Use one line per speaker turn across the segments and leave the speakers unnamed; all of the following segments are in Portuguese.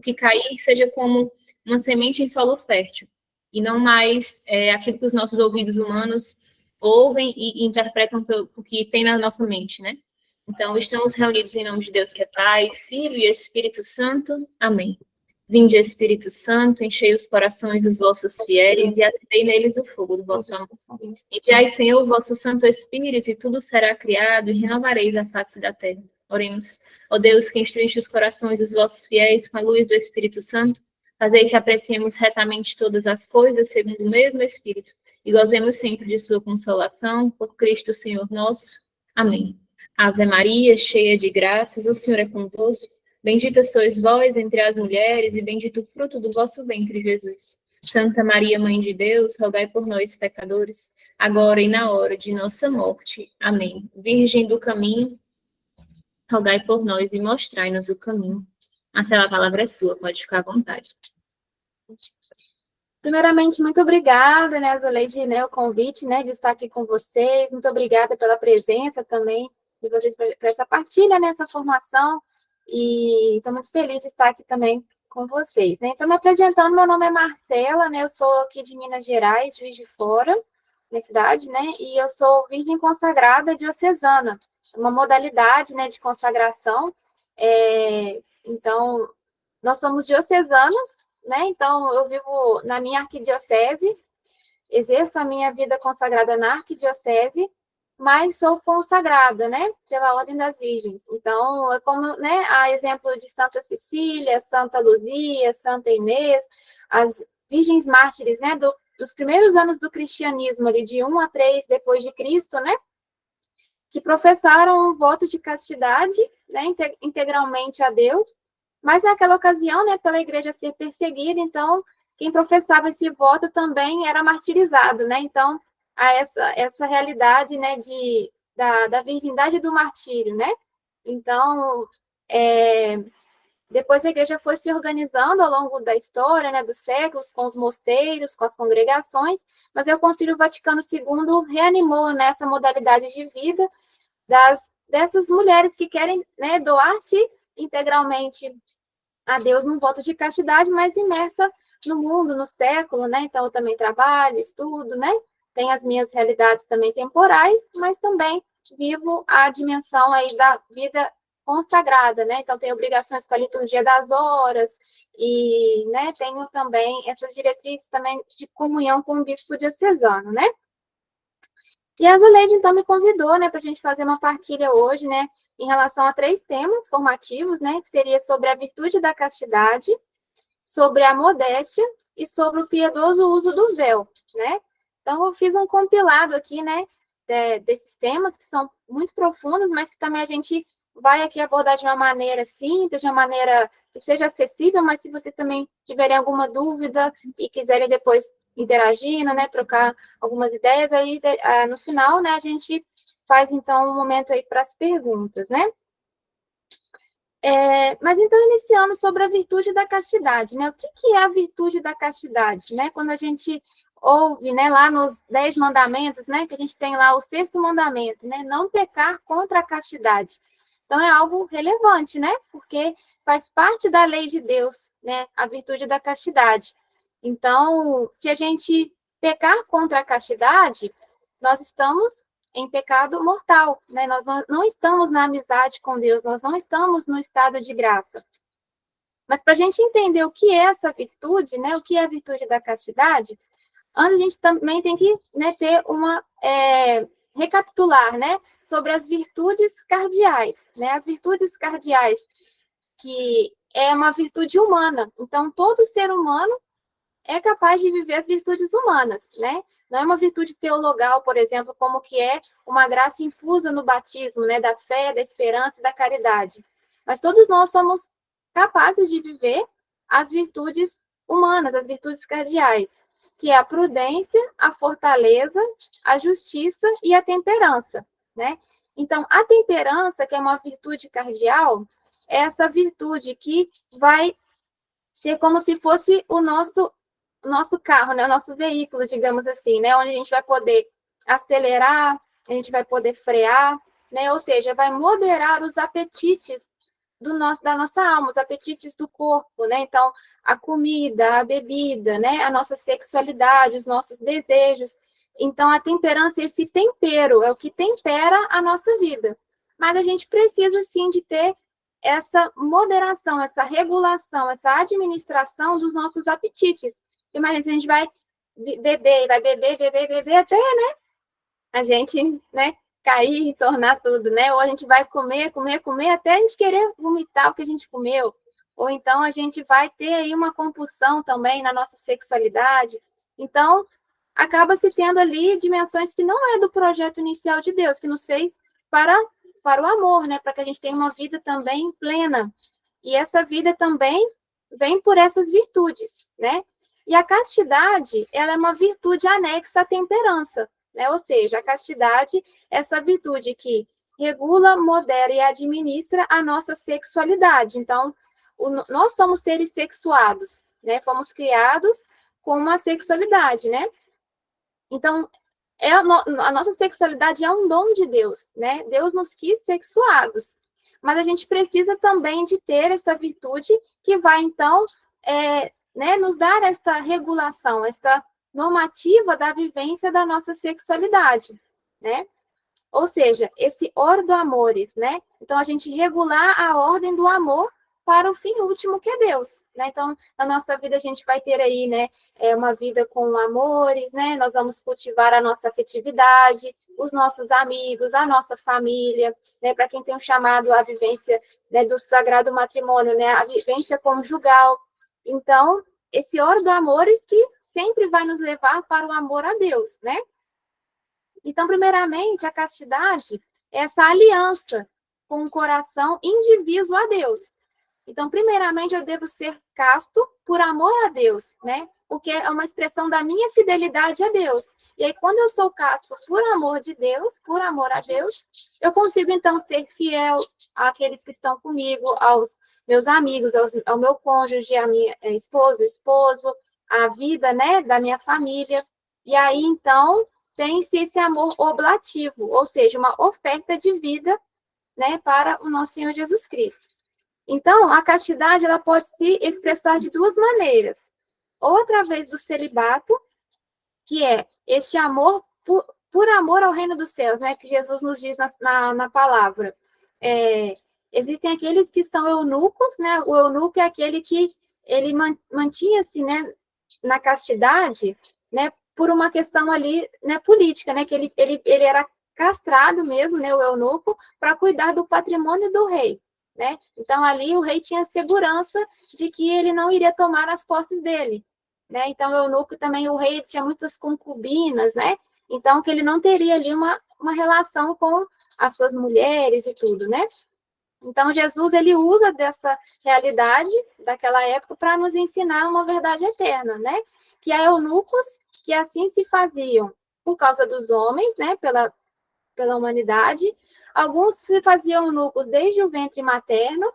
que cair seja como uma semente em solo fértil, e não mais aquilo que os nossos ouvidos humanos ouvem e interpretam o que tem na nossa mente, né? Então, estamos reunidos em nome de Deus, que é Pai, Filho e Espírito Santo. Amém. Vinde, Espírito Santo, enchei os corações dos vossos fiéis e acendei neles o fogo do vosso amor. Enviai, Senhor, o vosso Santo Espírito, e tudo será criado, e renovareis a face da terra. Oremos. Ó Deus, que instruíste os corações dos vossos fiéis com a luz do Espírito Santo, fazei que apreciemos retamente todas as coisas segundo o mesmo Espírito, e gozemos sempre de sua consolação, por Cristo Senhor nosso. Amém. Ave Maria, cheia de graças, o Senhor é convosco. Bendita sois vós entre as mulheres, e bendito o fruto do vosso ventre, Jesus. Santa Maria, Mãe de Deus, rogai por nós, pecadores, agora e na hora de nossa morte. Amém. Virgem do caminho, rogai por nós e mostrai-nos o caminho. Marcela, a palavra é sua, pode ficar à vontade.
Primeiramente, muito obrigada, né, Azuleide, né, o convite, né, de estar aqui com vocês. Muito obrigada pela presença também de vocês para essa partilha, né, essa formação. E estou muito feliz de estar aqui também com vocês, né. Então, me apresentando, meu nome é Marcela, né, eu sou aqui de Minas Gerais, Juiz de Fora, minha cidade, né, e eu sou virgem consagrada diocesana, uma modalidade, né, de consagração. Então, nós somos diocesanas, né? Então, eu vivo na minha arquidiocese, exerço a minha vida consagrada na arquidiocese, mas sou consagrada, né? Pela Ordem das Virgens. Então, é como, né? A exemplo de Santa Cecília, Santa Luzia, Santa Inês, as virgens mártires, né? Dos primeiros anos do cristianismo, ali de 1 a 3 depois de Cristo, né? Que professaram um voto de castidade, né? Integralmente a Deus. Mas naquela ocasião, né, pela igreja ser perseguida, então, quem professava esse voto também era martirizado, né? Então, há essa realidade, né, da virgindade do martírio, né? Então, depois a igreja foi se organizando ao longo da história, né, dos séculos, com os mosteiros, com as congregações, mas aí o Concílio Vaticano II reanimou nessa modalidade de vida dessas mulheres que querem, né, doar-se integralmente a Deus num voto de castidade, mas imersa no mundo, no século, né? Então, eu também trabalho, estudo, né? Tenho as minhas realidades também temporais, mas também vivo a dimensão aí da vida consagrada, né? Então, tenho obrigações com a liturgia das horas e, né, tenho também essas diretrizes também de comunhão com o bispo diocesano, né? E a Zuleide, então, me convidou, né, para a gente fazer uma partilha hoje, né, em relação a 3 temas formativos, né, que seria sobre a virtude da castidade, sobre a modéstia e sobre o piedoso uso do véu, né? Então, eu fiz um compilado aqui, né, desses temas que são muito profundos, mas que também a gente vai aqui abordar de uma maneira simples, de uma maneira que seja acessível, mas se vocês também tiverem alguma dúvida e quiserem depois interagindo, né, trocar algumas ideias, aí no final, né, a gente faz, então, um momento aí para as perguntas, né? Mas, então, iniciando sobre a virtude da castidade, né? O que é a virtude da castidade, né? Quando a gente ouve, né, lá nos 10 mandamentos, né, que a gente tem lá o 6º mandamento, né? Não pecar contra a castidade. Então, é algo relevante, né? Porque faz parte da lei de Deus, né? A virtude da castidade. Então, se a gente pecar contra a castidade, nós estamos em pecado mortal, né? Nós não estamos na amizade com Deus, nós não estamos no estado de graça. Mas para a gente entender o que é essa virtude, né? O que é a virtude da castidade, antes a gente também tem que, né, ter recapitular, né? Sobre as virtudes cardeais, né? As virtudes cardeais, que é uma virtude humana. Então, todo ser humano é capaz de viver as virtudes humanas, né? Não é uma virtude teologal, por exemplo, como que é uma graça infusa no batismo, né? Da fé, da esperança e da caridade. Mas todos nós somos capazes de viver as virtudes humanas, as virtudes cardeais, que é a prudência, a fortaleza, a justiça e a temperança, né? Então, a temperança, que é uma virtude cardeal, é essa virtude que vai ser como se fosse o nosso carro, né? O nosso veículo, digamos assim, né? Onde a gente vai poder acelerar, a gente vai poder frear, né? Ou seja, vai moderar os apetites da nossa alma, os apetites do corpo, né? Então, a comida, a bebida, né? A nossa sexualidade, os nossos desejos. Então, a temperança, esse tempero, é o que tempera a nossa vida. Mas a gente precisa, sim, de ter essa moderação, essa regulação, essa administração dos nossos apetites. Imagina, se a gente vai beber, beber, até, né? A gente, né? Cair e tornar tudo, né? Ou a gente vai comer, até a gente querer vomitar o que a gente comeu. Ou então a gente vai ter aí uma compulsão também na nossa sexualidade. Então, acaba se tendo ali dimensões que não é do projeto inicial de Deus, que nos fez para o amor, né? Para que a gente tenha uma vida também plena. E essa vida também vem por essas virtudes, né? E a castidade, ela é uma virtude anexa à temperança, né? Ou seja, a castidade é essa virtude que regula, modera e administra a nossa sexualidade. Então, nós somos seres sexuados, né? Fomos criados com uma sexualidade, né? Então, a nossa sexualidade é um dom de Deus, né? Deus nos quis sexuados. Mas a gente precisa também de ter essa virtude que vai, então, né, nos dar esta regulação, esta normativa da vivência da nossa sexualidade, né? Ou seja, esse ordo amores, né? Então, a gente regular a ordem do amor para o fim último que é Deus, né? Então, na nossa vida a gente vai ter aí, né, uma vida com amores, né? Nós vamos cultivar a nossa afetividade, os nossos amigos, a nossa família, né? Para quem tem um chamado à vivência, né, do sagrado matrimônio, né? A vivência conjugal. Então, esse ordo amores que sempre vai nos levar para o amor a Deus, né? Então, primeiramente, a castidade é essa aliança com o coração indiviso a Deus. Então, primeiramente, eu devo ser casto por amor a Deus, né? Porque é uma expressão da minha fidelidade a Deus. E aí, quando eu sou casto por amor de Deus, por amor a Deus, eu consigo, então, ser fiel àqueles que estão comigo, aos meus amigos, ao meu cônjuge, à minha esposo, à vida, né, da minha família. E aí, então, tem-se esse amor oblativo, ou seja, uma oferta de vida, né, para o nosso Senhor Jesus Cristo. Então, a castidade ela pode se expressar de duas maneiras. Ou através do celibato, que é este amor por amor ao reino dos céus, né, que Jesus nos diz na palavra. Existem aqueles que são eunucos, né, o eunuco é aquele que ele mantinha-se, né, na castidade, né, por uma questão ali, né, política, né, que ele era castrado mesmo, né, o eunuco, para cuidar do patrimônio do rei, né? Então, ali o rei tinha segurança de que ele não iria tomar as posses dele, né? Então, o eunuco também, o rei tinha muitas concubinas, né? Então, que ele não teria ali uma relação com as suas mulheres e tudo, né? Então, Jesus, ele usa dessa realidade daquela época para nos ensinar uma verdade eterna, né? Que há eunucos que assim se faziam por causa dos homens, né? Pela humanidade. Alguns se faziam eunucos desde o ventre materno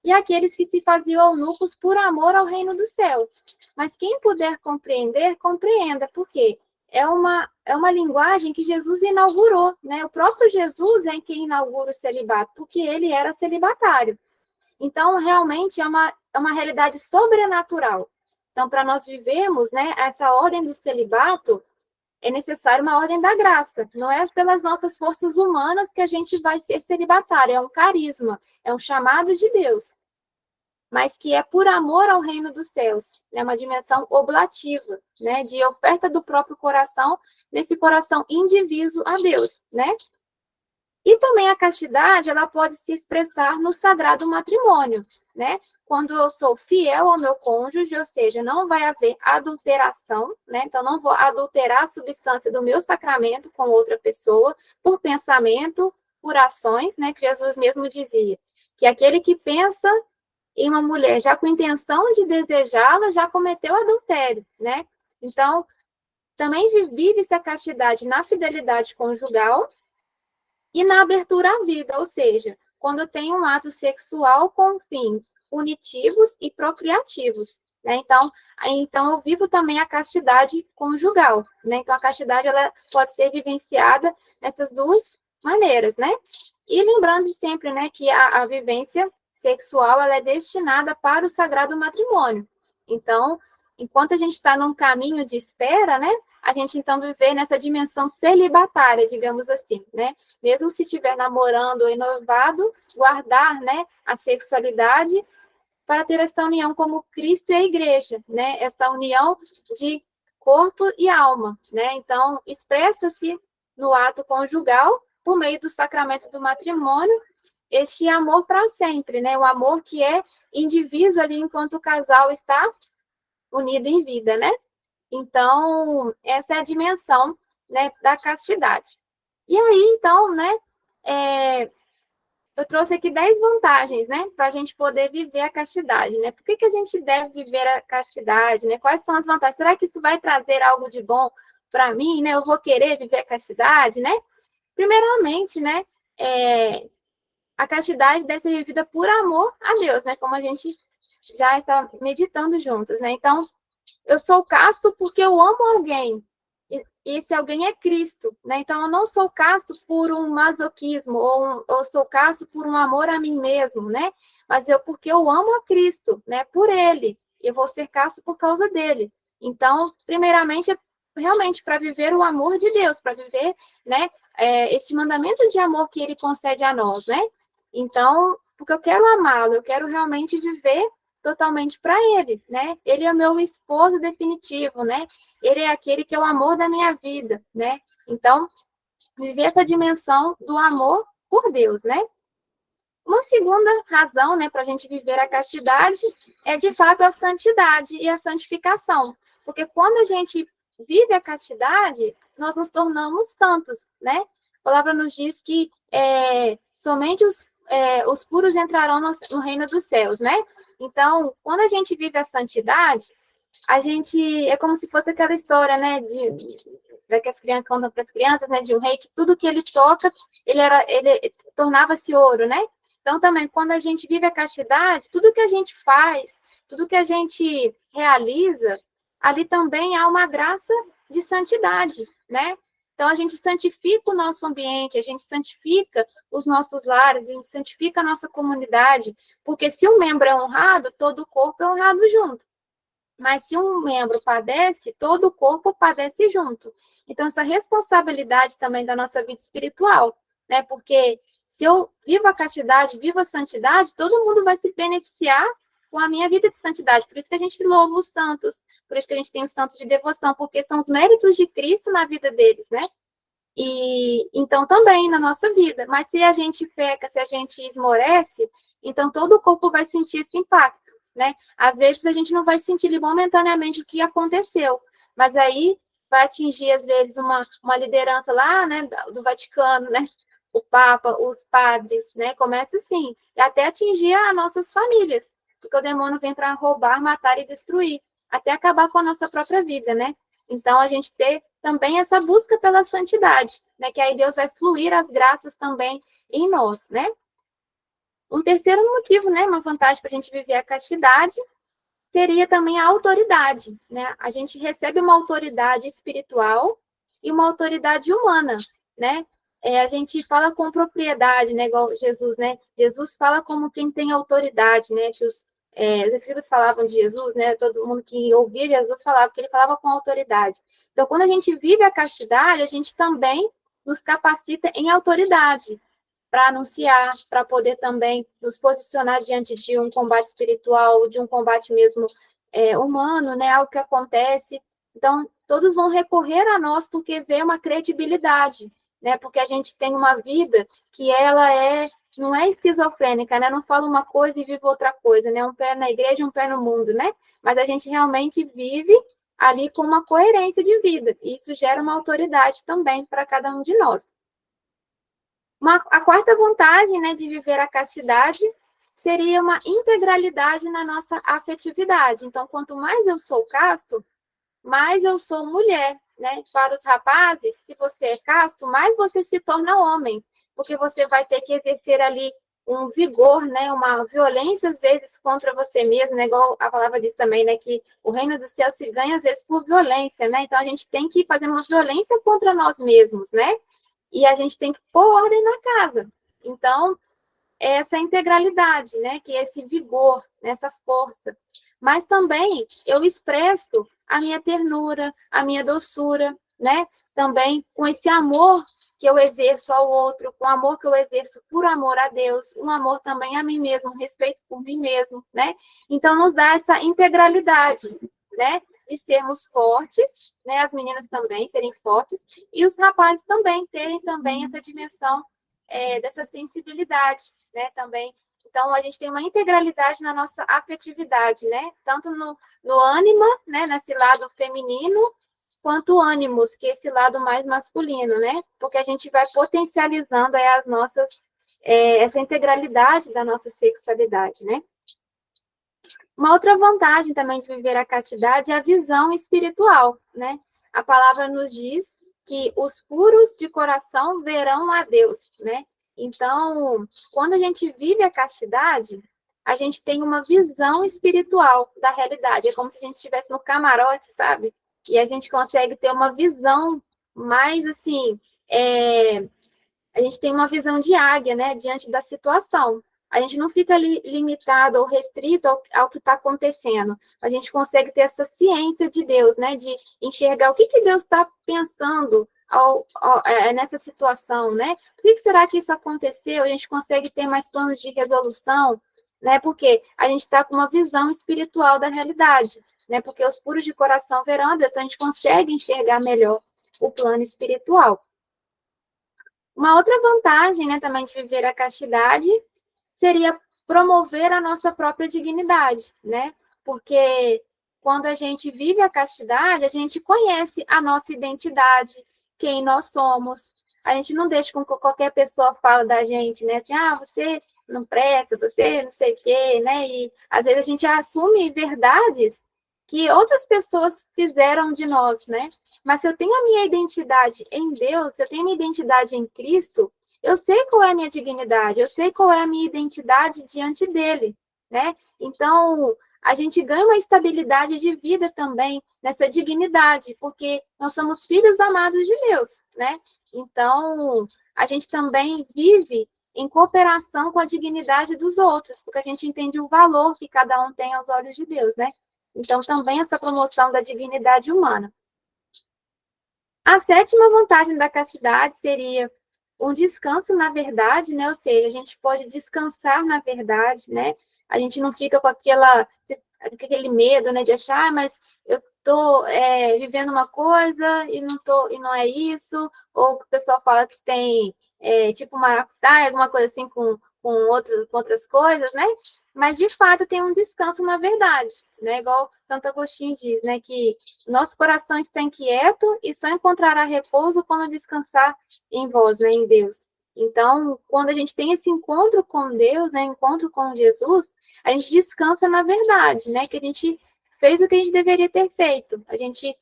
e aqueles que se faziam eunucos por amor ao reino dos céus. Mas quem puder compreender, compreenda, porque é uma linguagem que Jesus inaugurou, né? O próprio Jesus é quem inaugura o celibato, porque ele era celibatário. Então, realmente, é uma realidade sobrenatural. Então, para nós vivermos, né, essa ordem do celibato, é necessário uma ordem da graça. Não é pelas nossas forças humanas que a gente vai ser celibatário, é um carisma, é um chamado de Deus, mas que é por amor ao reino dos céus, é uma dimensão oblativa, né, de oferta do próprio coração, nesse coração indiviso a Deus, né? E também a castidade, ela pode se expressar no sagrado matrimônio, né? Quando eu sou fiel ao meu cônjuge, ou seja, não vai haver adulteração, né? Então, não vou adulterar a substância do meu sacramento com outra pessoa, por pensamento, por ações, né? Que Jesus mesmo dizia, que aquele que pensa em uma mulher já com intenção de desejá-la, já cometeu adultério, né? Então, também vive-se a castidade na fidelidade conjugal e na abertura à vida, ou seja, quando eu tenho um ato sexual com fins unitivos e procriativos, né? Então eu vivo também a castidade conjugal, né? Então a castidade ela pode ser vivenciada nessas duas maneiras, né? E lembrando sempre, né, que a vivência sexual, ela é destinada para o sagrado matrimônio. Então, enquanto a gente está num caminho de espera, né, a gente então viver nessa dimensão celibatária, digamos assim, né? Mesmo se estiver namorando ou noivado, guardar, né, a sexualidade para ter essa união como Cristo e a igreja, né? Essa união de corpo e alma, né? Então, expressa-se no ato conjugal, por meio do sacramento do matrimônio, este amor para sempre, né? O amor que é indivíduo ali enquanto o casal está unido em vida, né? Então, essa é a dimensão, né, da castidade. E aí, então, né, eu trouxe aqui 10 vantagens, né, para a gente poder viver a castidade, né? Por que a gente deve viver a castidade, né? Quais são as vantagens? Será que isso vai trazer algo de bom para mim, né? Eu vou querer viver a castidade, né? Primeiramente, né, a castidade deve ser vivida por amor a Deus, né? Como a gente já está meditando juntos, né? Então, eu sou casto porque eu amo alguém. E esse alguém é Cristo, né? Então, eu não sou casto por um masoquismo, ou sou casto por um amor a mim mesmo, né? Mas porque eu amo a Cristo, né? Por Ele. Eu vou ser casto por causa dele. Então, primeiramente, é realmente para viver o amor de Deus, para viver, né? Este mandamento de amor que Ele concede a nós, né? Então, porque eu quero amá-lo, eu quero realmente viver totalmente para ele, né? Ele é o meu esposo definitivo, né? Ele é aquele que é o amor da minha vida, né? Então, viver essa dimensão do amor por Deus, né? Uma segunda razão, né, para a gente viver a castidade é, de fato, a santidade e a santificação. Porque quando a gente vive a castidade, nós nos tornamos santos, né? A palavra nos diz que somente os puros entrarão no reino dos céus, né? Então, quando a gente vive a santidade, a gente é como se fosse aquela história, né, que as crianças contam para as crianças, né, de um rei que tudo que ele toca, ele tornava-se ouro, né? Então, também, quando a gente vive a castidade, tudo que a gente faz, tudo que a gente realiza, ali também há uma graça de santidade, né? Então, a gente santifica o nosso ambiente, a gente santifica os nossos lares, a gente santifica a nossa comunidade, porque se um membro é honrado, todo o corpo é honrado junto. Mas se um membro padece, todo o corpo padece junto. Então, essa responsabilidade também da nossa vida espiritual, né? Porque se eu vivo a castidade, vivo a santidade, todo mundo vai se beneficiar com a minha vida de santidade. Por isso que a gente louva os santos, por isso que a gente tem os santos de devoção, porque são os méritos de Cristo na vida deles, né? E então também na nossa vida. Mas se a gente peca, se a gente esmorece, então todo o corpo vai sentir esse impacto, né? Às vezes a gente não vai sentir momentaneamente o que aconteceu, mas aí vai atingir, às vezes, uma liderança lá, né, do Vaticano, né? O Papa, os padres, né? Começa assim, e até atingir as nossas famílias, porque o demônio vem para roubar, matar e destruir, até acabar com a nossa própria vida, né? Então, a gente ter também essa busca pela santidade, né? Que aí Deus vai fluir as graças também em nós, né? Um terceiro motivo, né? Uma vantagem para a gente viver a castidade seria também a autoridade, né? A gente recebe uma autoridade espiritual e uma autoridade humana, né? A gente fala com propriedade, né? Igual Jesus, né? Jesus fala como quem tem autoridade, né? Que os escribas falavam de Jesus, né? Todo mundo que ouvia Jesus falava que ele falava com autoridade. Então, quando a gente vive a castidade, a gente também nos capacita em autoridade para anunciar, para poder também nos posicionar diante de um combate espiritual, de um combate mesmo humano, né? Algo que acontece. Então, todos vão recorrer a nós porque vê uma credibilidade, né? Porque a gente tem uma vida que ela não é esquizofrênica, né? Não fala uma coisa e vive outra coisa, né? Um pé na igreja, um pé no mundo, né? Mas a gente realmente vive ali com uma coerência de vida. E isso gera uma autoridade também para cada um de nós. A quarta vantagem, né, de viver a castidade seria uma integralidade na nossa afetividade. Então, quanto mais eu sou casto, mais eu sou mulher, né? Para os rapazes, se você é casto, mais você se torna homem, porque você vai ter que exercer ali um vigor, né? Uma violência, às vezes, contra você mesmo, né? Igual a palavra diz também, né? Que o reino do céu se ganha, às vezes, por violência, né? Então, a gente tem que fazer uma violência contra nós mesmos, né? E a gente tem que pôr ordem na casa. Então, é essa integralidade, né? Que é esse vigor, essa força. Mas também eu expresso a minha ternura, a minha doçura, né? Também com esse amor que eu exerço ao outro, com o amor que eu exerço por amor a Deus, um amor também a mim mesmo, um respeito por mim mesmo, né? Então, nos dá essa integralidade, né? De sermos fortes, né? As meninas também serem fortes, e os rapazes também terem também essa dimensão dessa sensibilidade, né? Também. Então, a gente tem uma integralidade na nossa afetividade, né? Tanto no ânima, né? Nesse lado feminino, quanto ânimos, que é esse lado mais masculino, né? Porque a gente vai potencializando as nossas, essa integralidade da nossa sexualidade, né? Uma outra vantagem também de viver a castidade é a visão espiritual, né? A palavra nos diz que os puros de coração verão a Deus, né? Então, quando a gente vive a castidade, a gente tem uma visão espiritual da realidade. É como se a gente estivesse no camarote, sabe? E a gente consegue ter uma visão mais, assim, a gente tem uma visão de águia, né? Diante da situação. A gente não fica limitado ou restrito ao que está acontecendo. A gente consegue ter essa ciência de Deus, né? De enxergar o que Deus está pensando nessa situação, né? Por que será que isso aconteceu? A gente consegue ter mais planos de resolução, né? Porque a gente está com uma visão espiritual da realidade, né? Porque os puros de coração verão a Deus, então a gente consegue enxergar melhor o plano espiritual. Uma outra vantagem, né, também de viver a castidade seria promover a nossa própria dignidade, né? Porque quando a gente vive a castidade, a gente conhece a nossa identidade, quem nós somos. A gente não deixa com que qualquer pessoa fale da gente, né? Assim, você não presta, você não sei o quê, né? E às vezes a gente assume verdades que outras pessoas fizeram de nós, né? Mas se eu tenho a minha identidade em Deus, se eu tenho a minha identidade em Cristo, eu sei qual é a minha dignidade, eu sei qual é a minha identidade diante dele, né? Então, a gente ganha uma estabilidade de vida também nessa dignidade, porque nós somos filhos amados de Deus, né? Então, a gente também vive em cooperação com a dignidade dos outros, porque a gente entende o valor que cada um tem aos olhos de Deus, né? Então, também essa promoção da dignidade humana. A sétima vantagem da castidade seria um descanso na verdade, né? Ou seja, a gente pode descansar na verdade, né? A gente não fica com aquele medo, né? De achar, mas eu estou vivendo uma coisa e não é isso, ou o pessoal fala que tem tipo maracutaia, alguma coisa assim com outras coisas, né? Mas de fato tem um descanso na verdade, né? Igual Santo Agostinho diz, né? Que nosso coração está inquieto e só encontrará repouso quando descansar em vós, né? Em Deus. Então, quando a gente tem esse encontro com Deus, né? Encontro com Jesus, a gente descansa na verdade, né? Que a gente fez o que a gente deveria ter feito. A gente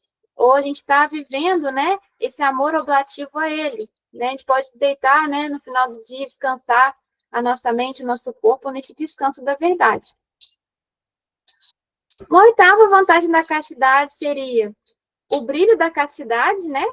está vivendo, né? Esse amor oblativo a Ele, né? A gente pode deitar, né? No final do dia, descansar a nossa mente, o nosso corpo nesse descanso da verdade. Uma oitava vantagem da castidade seria o brilho da castidade, né?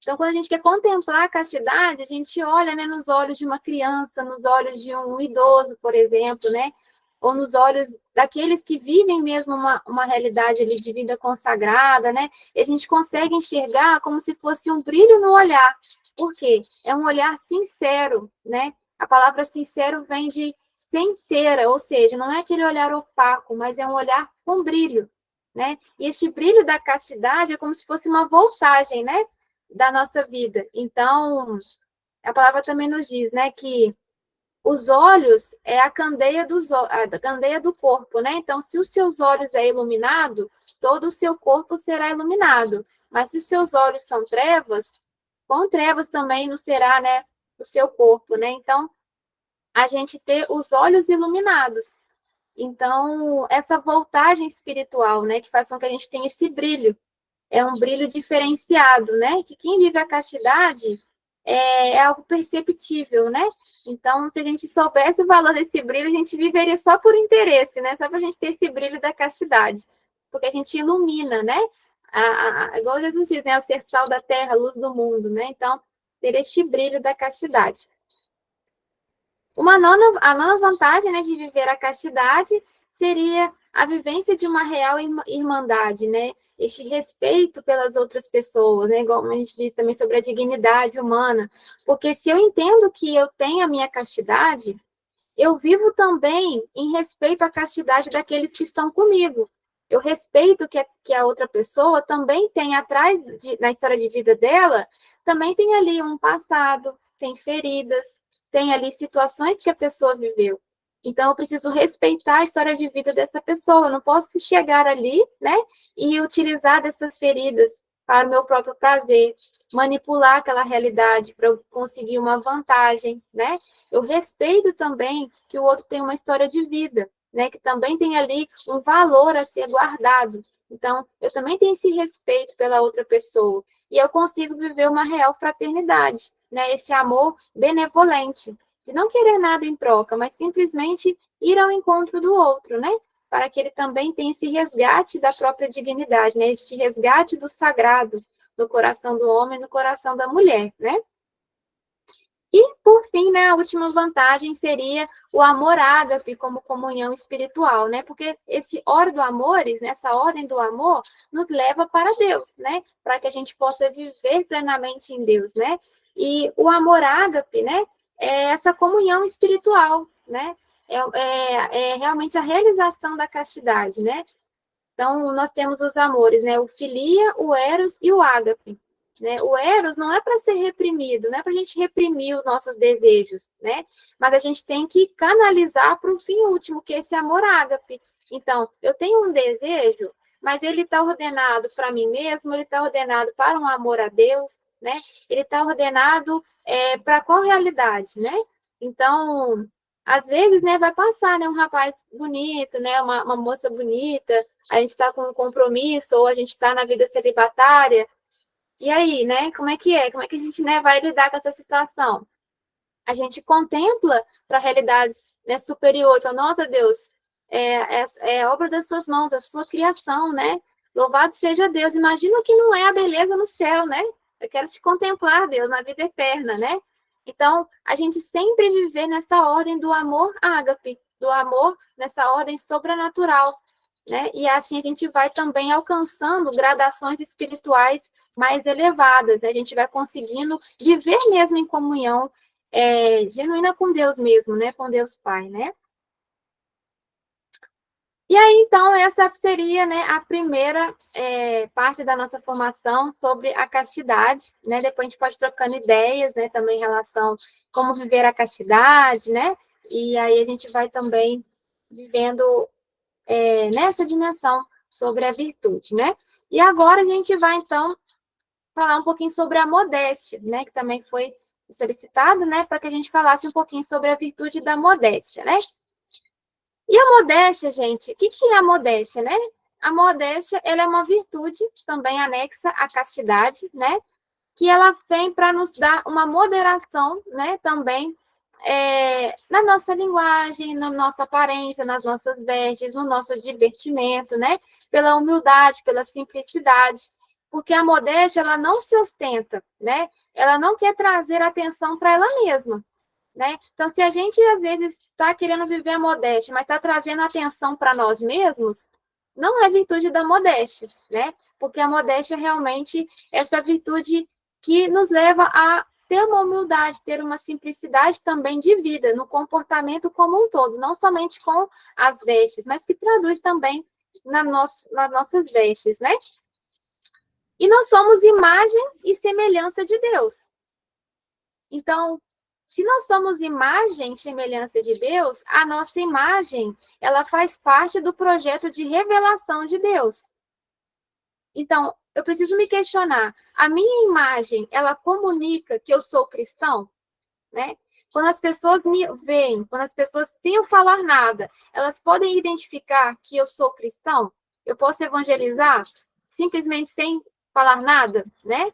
Então, quando a gente quer contemplar a castidade, a gente olha, né, nos olhos de uma criança, nos olhos de um idoso, por exemplo, né? Ou nos olhos daqueles que vivem mesmo uma realidade ali de vida consagrada, né? E a gente consegue enxergar como se fosse um brilho no olhar. Por quê? É um olhar sincero, né? A palavra sincero vem de sincera, ou seja, não é aquele olhar opaco, mas é um olhar com brilho, né? E este brilho da castidade é como se fosse uma voltagem, né? Da nossa vida. Então, a palavra também nos diz, né, que os olhos é a candeia do corpo, né? Então, se os seus olhos é iluminado, todo o seu corpo será iluminado. Mas se os seus olhos são trevas, com trevas também não será, né, o seu corpo, né? Então, a gente ter os olhos iluminados. Então, essa voltagem espiritual, né, que faz com que a gente tenha esse brilho, é um brilho diferenciado, né? Que quem vive a castidade é algo perceptível, né? Então, se a gente soubesse o valor desse brilho, a gente viveria só por interesse, né? Só para a gente ter esse brilho da castidade. Porque a gente ilumina, né? Igual Jesus diz, né? O ser sal da terra, luz do mundo, né? Então, ter este brilho da castidade. A nona vantagem, né, de viver a castidade seria a vivência de uma real irmandade, né? Este respeito pelas outras pessoas, né? Igual a gente diz também sobre a dignidade humana. Porque se eu entendo que eu tenho a minha castidade, eu vivo também em respeito à castidade daqueles que estão comigo. Eu respeito que a outra pessoa também tem atrás, na história de vida dela, também tem ali um passado, tem feridas, tem ali situações que a pessoa viveu. Então, eu preciso respeitar a história de vida dessa pessoa. Eu não posso chegar ali, né, e utilizar dessas feridas para o meu próprio prazer, manipular aquela realidade para eu conseguir uma vantagem, né? Eu respeito também que o outro tem uma história de vida, né? Que também tem ali um valor a ser guardado. Então, eu também tenho esse respeito pela outra pessoa. E eu consigo viver uma real fraternidade, né? Esse amor benevolente, de não querer nada em troca, mas simplesmente ir ao encontro do outro, né? Para que ele também tenha esse resgate da própria dignidade, né? Esse resgate do sagrado no coração do homem e no coração da mulher, né? E, por fim, né, a última vantagem seria o amor ágape como comunhão espiritual, né? Porque esse ora do amores, né, essa ordem do amor, nos leva para Deus, né? Para que a gente possa viver plenamente em Deus, né? E o amor ágape, né, é essa comunhão espiritual, né? É realmente a realização da castidade, né? Então, nós temos os amores, né? O filia, o eros e o ágape. Né? O eros não é para ser reprimido, não é para a gente reprimir os nossos desejos, né? Mas a gente tem que canalizar para o fim último, que é esse amor ágape. Então, eu tenho um desejo, mas ele está ordenado para mim mesmo, ele está ordenado para um amor a Deus, né? Ele está ordenado para qual realidade, né? Então, às vezes, né, vai passar, né, um rapaz bonito, né, uma moça bonita, a gente está com um compromisso, ou a gente está na vida celibatária, e aí, né, como é que é? Como é que a gente, né, vai lidar com essa situação? A gente contempla para realidades, né, superiores, então, nossa, Deus, é obra das suas mãos, a sua criação, né? Louvado seja Deus. Imagina que não é a beleza no céu, né? Eu quero te contemplar, Deus, na vida eterna, né? Então, a gente sempre viver nessa ordem do amor ágape, do amor nessa ordem sobrenatural, né? E assim a gente vai também alcançando gradações espirituais mais elevadas, né? A gente vai conseguindo viver mesmo em comunhão genuína com Deus mesmo, né? Com Deus Pai, né? E aí, então, essa seria, né, a primeira parte da nossa formação sobre a castidade, né? Depois a gente pode trocando ideias, né, também em relação a como viver a castidade, né? E aí a gente vai também vivendo nessa dimensão sobre a virtude, né? E agora a gente vai, então, falar um pouquinho sobre a modéstia, né? Que também foi solicitado, né? Para que a gente falasse um pouquinho sobre a virtude da modéstia, né? E a modéstia, gente, o que é a modéstia, né? A modéstia, ela é uma virtude também anexa à castidade, né? Que ela vem para nos dar uma moderação, né? Também na nossa linguagem, na nossa aparência, nas nossas vestes, no nosso divertimento, né? Pela humildade, pela simplicidade. Porque a modéstia, ela não se ostenta, né? Ela não quer trazer atenção para ela mesma. Né? Então, se a gente, às vezes, está querendo viver a modéstia, mas está trazendo atenção para nós mesmos, não é virtude da modéstia, né? Porque a modéstia é realmente essa virtude que nos leva a ter uma humildade, ter uma simplicidade também de vida, no comportamento como um todo, não somente com as vestes, mas que traduz também nas nossas vestes, né? E nós somos imagem e semelhança de Deus. Então, se nós somos imagem e semelhança de Deus, a nossa imagem, ela faz parte do projeto de revelação de Deus. Então, eu preciso me questionar, a minha imagem, ela comunica que eu sou cristão? Né? Quando as pessoas me veem, quando as pessoas, sem eu falar nada, elas podem identificar que eu sou cristão? Eu posso evangelizar simplesmente sem falar nada, né?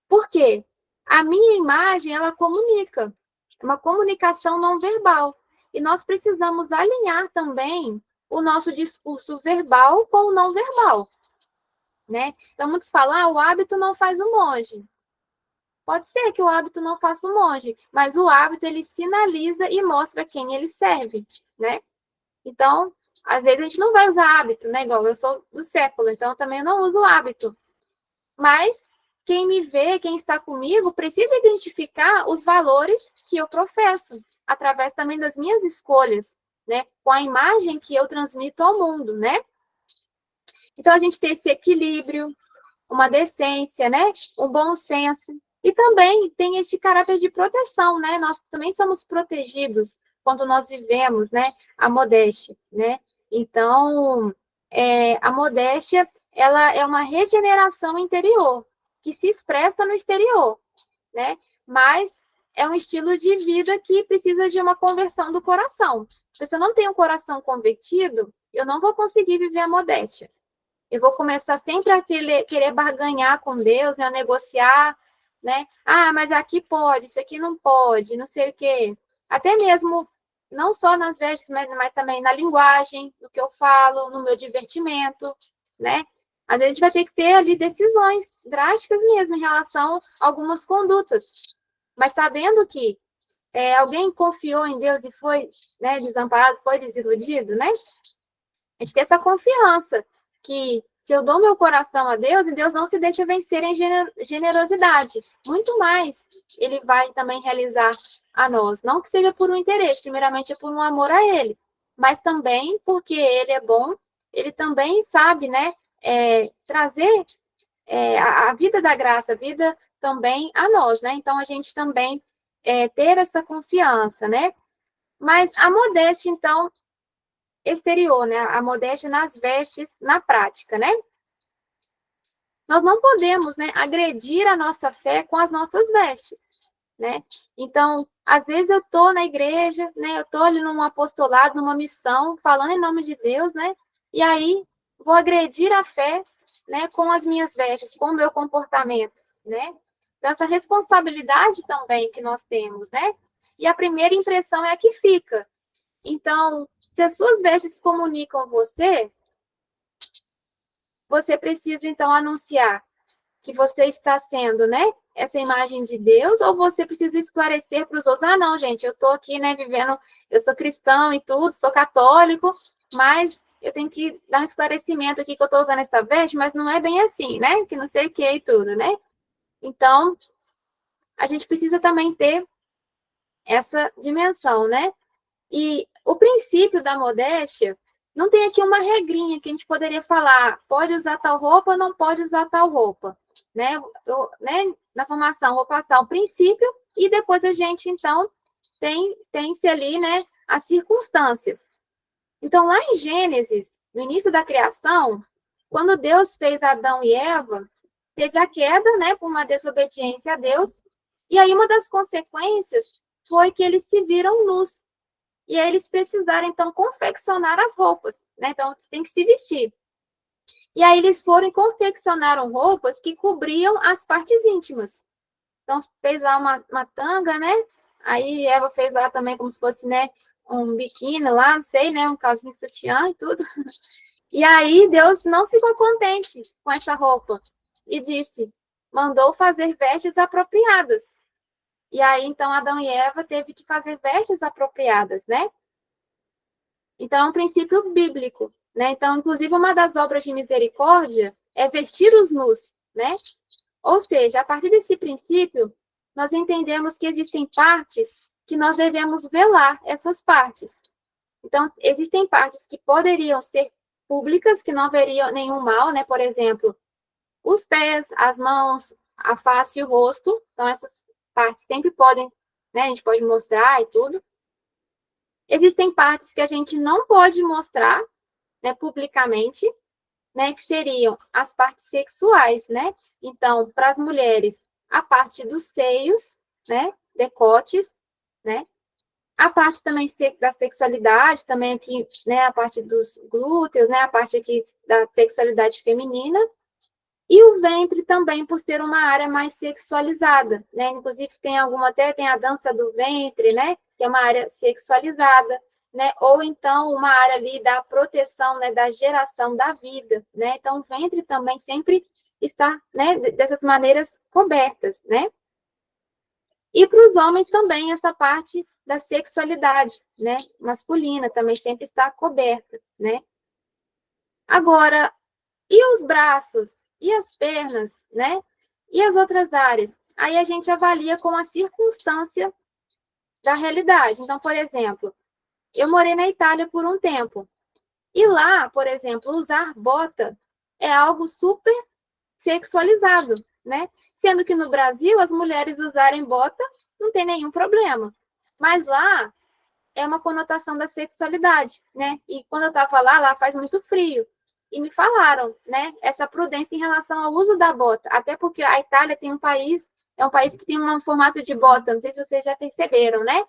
Por quê? A minha imagem, ela comunica. É uma comunicação não verbal. E nós precisamos alinhar também o nosso discurso verbal com o não verbal. Né? Então, muitos falam, o hábito não faz o monge. Pode ser que o hábito não faça o monge, mas o hábito, ele sinaliza e mostra quem ele serve, né? Então, às vezes a gente não vai usar hábito, né? Igual eu sou do século, então também eu não uso hábito. Mas quem me vê, quem está comigo, precisa identificar os valores que eu professo, através também das minhas escolhas, né? Com a imagem que eu transmito ao mundo, né? Então, a gente tem esse equilíbrio, uma decência, né? Um bom senso. E também tem este caráter de proteção, né? Nós também somos protegidos quando nós vivemos, né? A modéstia, né? Então, a modéstia, ela é uma regeneração interior, que se expressa no exterior, né? Mas é um estilo de vida que precisa de uma conversão do coração. Se eu não tenho um coração convertido, eu não vou conseguir viver a modéstia. Eu vou começar sempre a querer barganhar com Deus, né? A negociar, né? Ah, mas aqui pode, isso aqui não pode, não sei o quê. Até mesmo, não só nas vestes, mas também na linguagem, no que eu falo, no meu divertimento, né? Às vezes a gente vai ter que ter ali decisões drásticas mesmo em relação a algumas condutas. Mas sabendo que alguém confiou em Deus e foi, né, desamparado, foi desiludido, né? A gente tem essa confiança que se eu dou meu coração a Deus, e Deus não se deixa vencer em generosidade. Muito mais ele vai também realizar a nós. Não que seja por um interesse, primeiramente é por um amor a Ele, mas também porque Ele é bom, Ele também sabe, né, trazer a vida da graça, a vida também a nós, né? Então, a gente também ter essa confiança, né? Mas a modéstia, então, exterior, né? A modéstia nas vestes, na prática, né? Nós não podemos, né, agredir a nossa fé com as nossas vestes, né? Então, às vezes eu tô na igreja, né? Eu tô ali num apostolado, numa missão, falando em nome de Deus, né? E aí vou agredir a fé, né, com as minhas vestes, com o meu comportamento, né? Então, essa responsabilidade também que nós temos, né? E a primeira impressão é a que fica. Então, se as suas vestes comunicam você, você precisa, então, anunciar que você está sendo, né, essa imagem de Deus, ou você precisa esclarecer para os outros, ah, não, gente, eu estou aqui, né, vivendo, eu sou cristão e tudo, sou católico, mas eu tenho que dar um esclarecimento aqui que eu estou usando essa veste, mas não é bem assim, né, que não sei o que e tudo, né? Então, a gente precisa também ter essa dimensão, né? E o princípio da modéstia, não tem aqui uma regrinha que a gente poderia falar, pode usar tal roupa, não pode usar tal roupa, né? Na formação, vou passar o princípio e depois a gente, então, tem-se ali, né, as circunstâncias. Então, lá em Gênesis, no início da criação, quando Deus fez Adão e Eva, teve a queda, né, por uma desobediência a Deus, e aí uma das consequências foi que eles se viram nus. E aí eles precisaram, então, confeccionar as roupas, né? Então, tem que se vestir. E aí eles foram e confeccionaram roupas que cobriam as partes íntimas. Então, fez lá uma tanga, né? Aí Eva fez lá também como se fosse, né, um biquíni lá, não sei, né, um calcinho sutiã e tudo. E aí Deus não ficou contente com essa roupa e disse, mandou fazer vestes apropriadas. E aí, então, Adão e Eva teve que fazer vestes apropriadas, né? Então, é um princípio bíblico, né? Então, inclusive, uma das obras de misericórdia é vestir os nus, né? Ou seja, a partir desse princípio, nós entendemos que existem partes que nós devemos velar essas partes. Então, existem partes que poderiam ser públicas, que não haveriam nenhum mal, né? Por exemplo, os pés, as mãos, a face e o rosto. Então, essas partes sempre podem, né? A gente pode mostrar e tudo. Existem partes que a gente não pode mostrar, né, publicamente, né, que seriam as partes sexuais, né? Então, para as mulheres, a parte dos seios, né, decotes, né? A parte também da sexualidade, também aqui, né, a parte dos glúteos, né, a parte aqui da sexualidade feminina. E o ventre também, por ser uma área mais sexualizada, né? Inclusive, tem a dança do ventre, né? Que é uma área sexualizada, né? Ou então, uma área ali da proteção, né? Da geração da vida, né? Então, o ventre também sempre está, né? Dessas maneiras cobertas, né? E para os homens também essa parte da sexualidade, né, masculina também sempre está coberta, né? Agora, e os braços? E as pernas, né? E as outras áreas? Aí a gente avalia com a circunstância da realidade. Então, por exemplo, eu morei na Itália por um tempo. E lá, por exemplo, usar bota é algo super sexualizado, né? Sendo que no Brasil, as mulheres usarem bota não tem nenhum problema. Mas lá é uma conotação da sexualidade, né? E quando eu estava lá faz muito frio. E me falaram, né, essa prudência em relação ao uso da bota. Até porque a Itália é um país que tem um formato de bota, não sei se vocês já perceberam, né?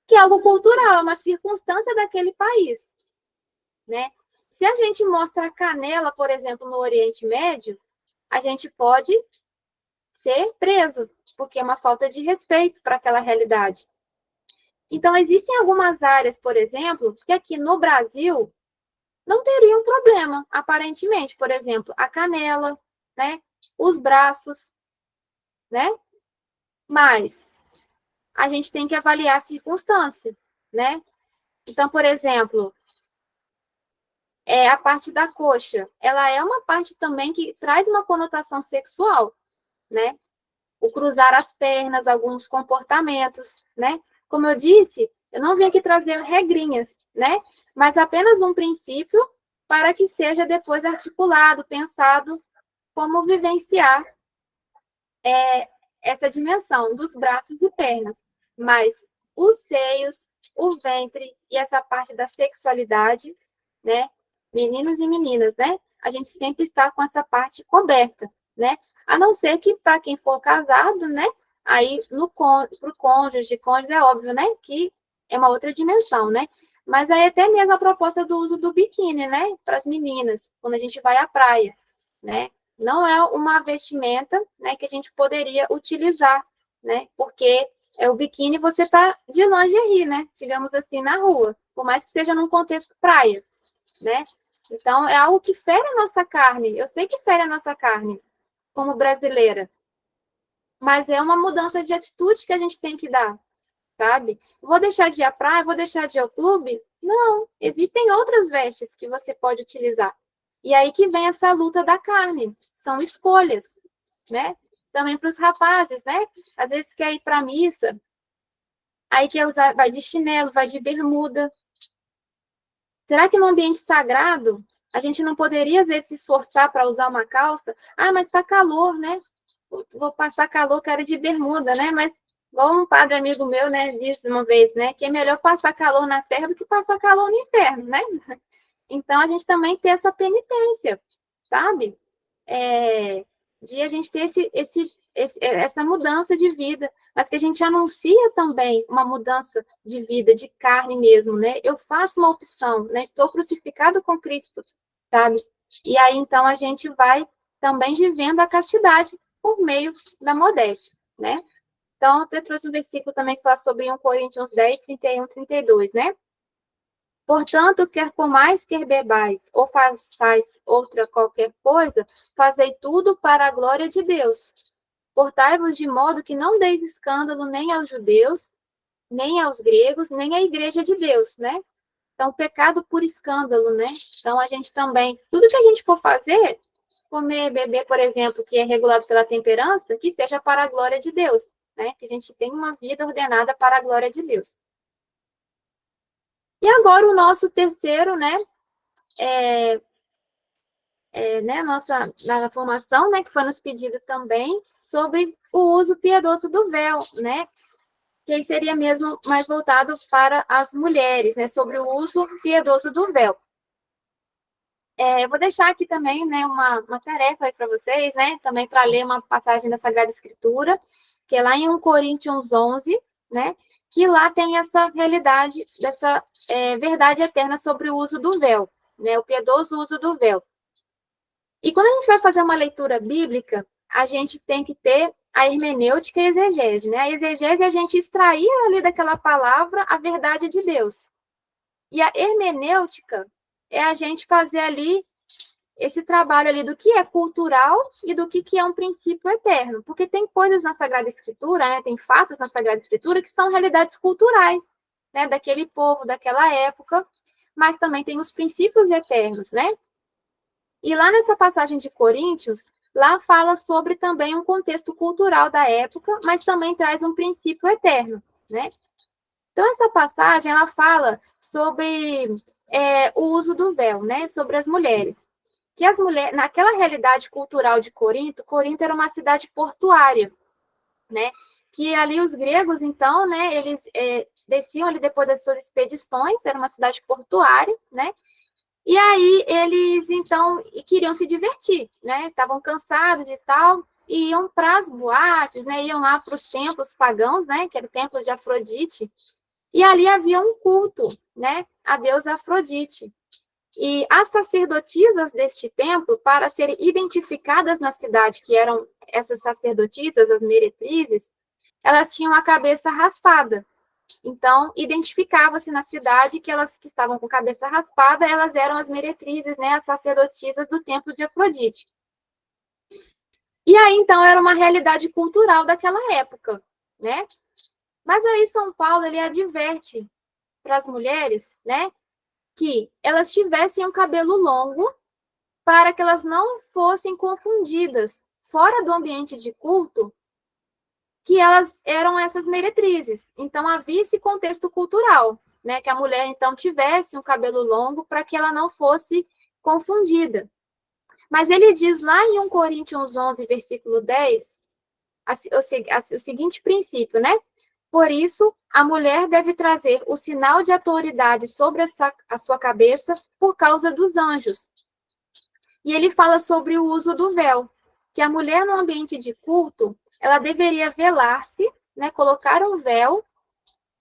Que é algo cultural, é uma circunstância daquele país, né? Se a gente mostra a canela, por exemplo, no Oriente Médio, a gente pode ser preso, porque é uma falta de respeito para aquela realidade. Então, existem algumas áreas, por exemplo, que aqui no Brasil não teriam problema, aparentemente. Por exemplo, a canela, né? Os braços, né? Mas a gente tem que avaliar a circunstância, né? Então, por exemplo, a parte da coxa, ela é uma parte também que traz uma conotação sexual, né? O cruzar as pernas, alguns comportamentos, né? Como eu disse, eu não vim aqui trazer regrinhas, né? Mas apenas um princípio para que seja depois articulado, pensado como vivenciar essa dimensão dos braços e pernas. Mas os seios, o ventre e essa parte da sexualidade, né? Meninos e meninas, né? A gente sempre está com essa parte coberta, né? A não ser que para quem for casado, né? Aí para o cônjuge é óbvio, né? Que é uma outra dimensão, né? Mas aí até mesmo a proposta do uso do biquíni, né? Para as meninas, quando a gente vai à praia, né? Não é uma vestimenta, né, que a gente poderia utilizar, né? Porque o biquíni você está de lingerie, né? Digamos assim, na rua, por mais que seja num contexto praia, né? Então, é algo que fere a nossa carne. Eu sei que fere a nossa carne, como brasileira. Mas é uma mudança de atitude que a gente tem que dar, sabe? Vou deixar de ir à praia, vou deixar de ir ao clube? Não, existem outras vestes que você pode utilizar. E aí que vem essa luta da carne. São escolhas, né? Também para os rapazes, né? Às vezes quer ir para a missa, aí quer usar, vai de chinelo, vai de bermuda. Será que no ambiente sagrado a gente não poderia, às vezes, se esforçar para usar uma calça? Ah, mas está calor, né? Vou passar calor, quero ir de bermuda, né? Mas, igual um padre amigo meu, né, disse uma vez, né, que é melhor passar calor na terra do que passar calor no inferno, né? Então, a gente também tem essa penitência, sabe? De a gente ter essa mudança de vida, mas que a gente anuncia também uma mudança de vida, de carne mesmo, né? Eu faço uma opção, né? Estou crucificado com Cristo, sabe? E aí, então, a gente vai também vivendo a castidade por meio da modéstia, né? Então, eu trouxe um versículo também que fala sobre 1 Coríntios 10, 31, 32, né? Portanto, quer comais, quer bebais, ou façais outra qualquer coisa, fazei tudo para a glória de Deus. Portai-vos de modo que não deis escândalo nem aos judeus, nem aos gregos, nem à igreja de Deus, né? Então, pecado por escândalo, né? Então, a gente também, tudo que a gente for fazer, comer, beber, por exemplo, que é regulado pela temperança, que seja para a glória de Deus, né? Que a gente tenha uma vida ordenada para a glória de Deus. E agora o nosso terceiro, né, na formação, né, que foi nos pedido também, sobre o uso piedoso do véu, né, que aí seria mesmo mais voltado para as mulheres, né, sobre o uso piedoso do véu. Eu vou deixar aqui também, né, uma tarefa aí para vocês, né, também para ler uma passagem da Sagrada Escritura, que é lá em 1 Coríntios 11, né, que lá tem essa realidade, dessa verdade eterna sobre o uso do véu, né, o piedoso uso do véu. E quando a gente vai fazer uma leitura bíblica, a gente tem que ter a hermenêutica e a exegese, né? A exegese é a gente extrair ali daquela palavra a verdade de Deus. E a hermenêutica é a gente fazer ali esse trabalho ali do que é cultural e do que é um princípio eterno. Porque tem coisas na Sagrada Escritura, né, tem fatos na Sagrada Escritura que são realidades culturais, né, daquele povo, daquela época, mas também tem os princípios eternos, né? E lá nessa passagem de Coríntios, lá fala sobre também um contexto cultural da época, mas também traz um princípio eterno, né? Então, essa passagem, ela fala sobre o uso do véu, né? Sobre as mulheres. Que as mulheres, naquela realidade cultural de Corinto, Corinto era uma cidade portuária, né? Que ali os gregos, então, né? Eles desciam ali depois das suas expedições, era uma cidade portuária, né? E aí eles, então, queriam se divertir, né? Estavam cansados e tal, e iam para as boates, né? Iam lá para os templos pagãos, né? Que era o templo de Afrodite. E ali havia um culto, né? A deusa Afrodite. E as sacerdotisas deste templo, para serem identificadas na cidade, que eram essas sacerdotisas, as meretrizes, elas tinham a cabeça raspada. Então, identificava-se na cidade que elas que estavam com cabeça raspada, elas eram as meretrizes, né, as sacerdotisas do templo de Afrodite. E aí, então, era uma realidade cultural daquela época, né? Mas aí São Paulo, ele adverte para as mulheres, né, que elas tivessem um cabelo longo para que elas não fossem confundidas fora do ambiente de culto, que elas eram essas meretrizes. Então, havia esse contexto cultural, né? Que a mulher, então, tivesse um cabelo longo para que ela não fosse confundida. Mas ele diz lá em 1 Coríntios 11, versículo 10, o seguinte princípio, né? Por isso, a mulher deve trazer o sinal de autoridade sobre a sua cabeça por causa dos anjos. E ele fala sobre o uso do véu, que a mulher no ambiente de culto, ela deveria velar-se, né, colocar um véu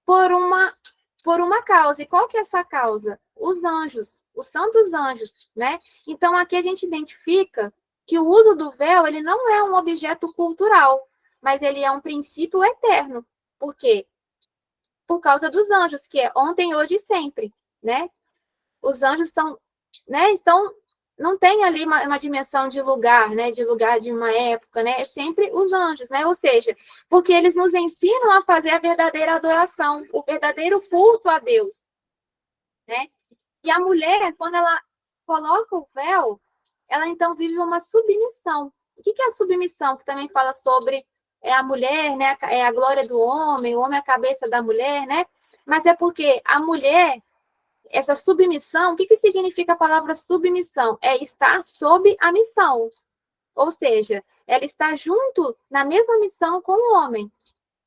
por uma causa. E qual que é essa causa? Os anjos, os santos anjos, né? Então aqui a gente identifica que o uso do véu, ele não é um objeto cultural, mas ele é um princípio eterno. Por quê? Por causa dos anjos, que é ontem, hoje e sempre, né? Os anjos são, né, estão, não tem ali uma dimensão de lugar, né, de lugar de uma época, né, é sempre os anjos, né, ou seja, porque eles nos ensinam a fazer a verdadeira adoração, o verdadeiro culto a Deus, né, e a mulher, quando ela coloca o véu, ela então vive uma submissão. O que é a submissão? Que também fala sobre a mulher, né, é a glória do homem, o homem é a cabeça da mulher, né, mas é porque a mulher, essa submissão, o que significa a palavra submissão? É estar sob a missão. Ou seja, ela está junto na mesma missão com o homem.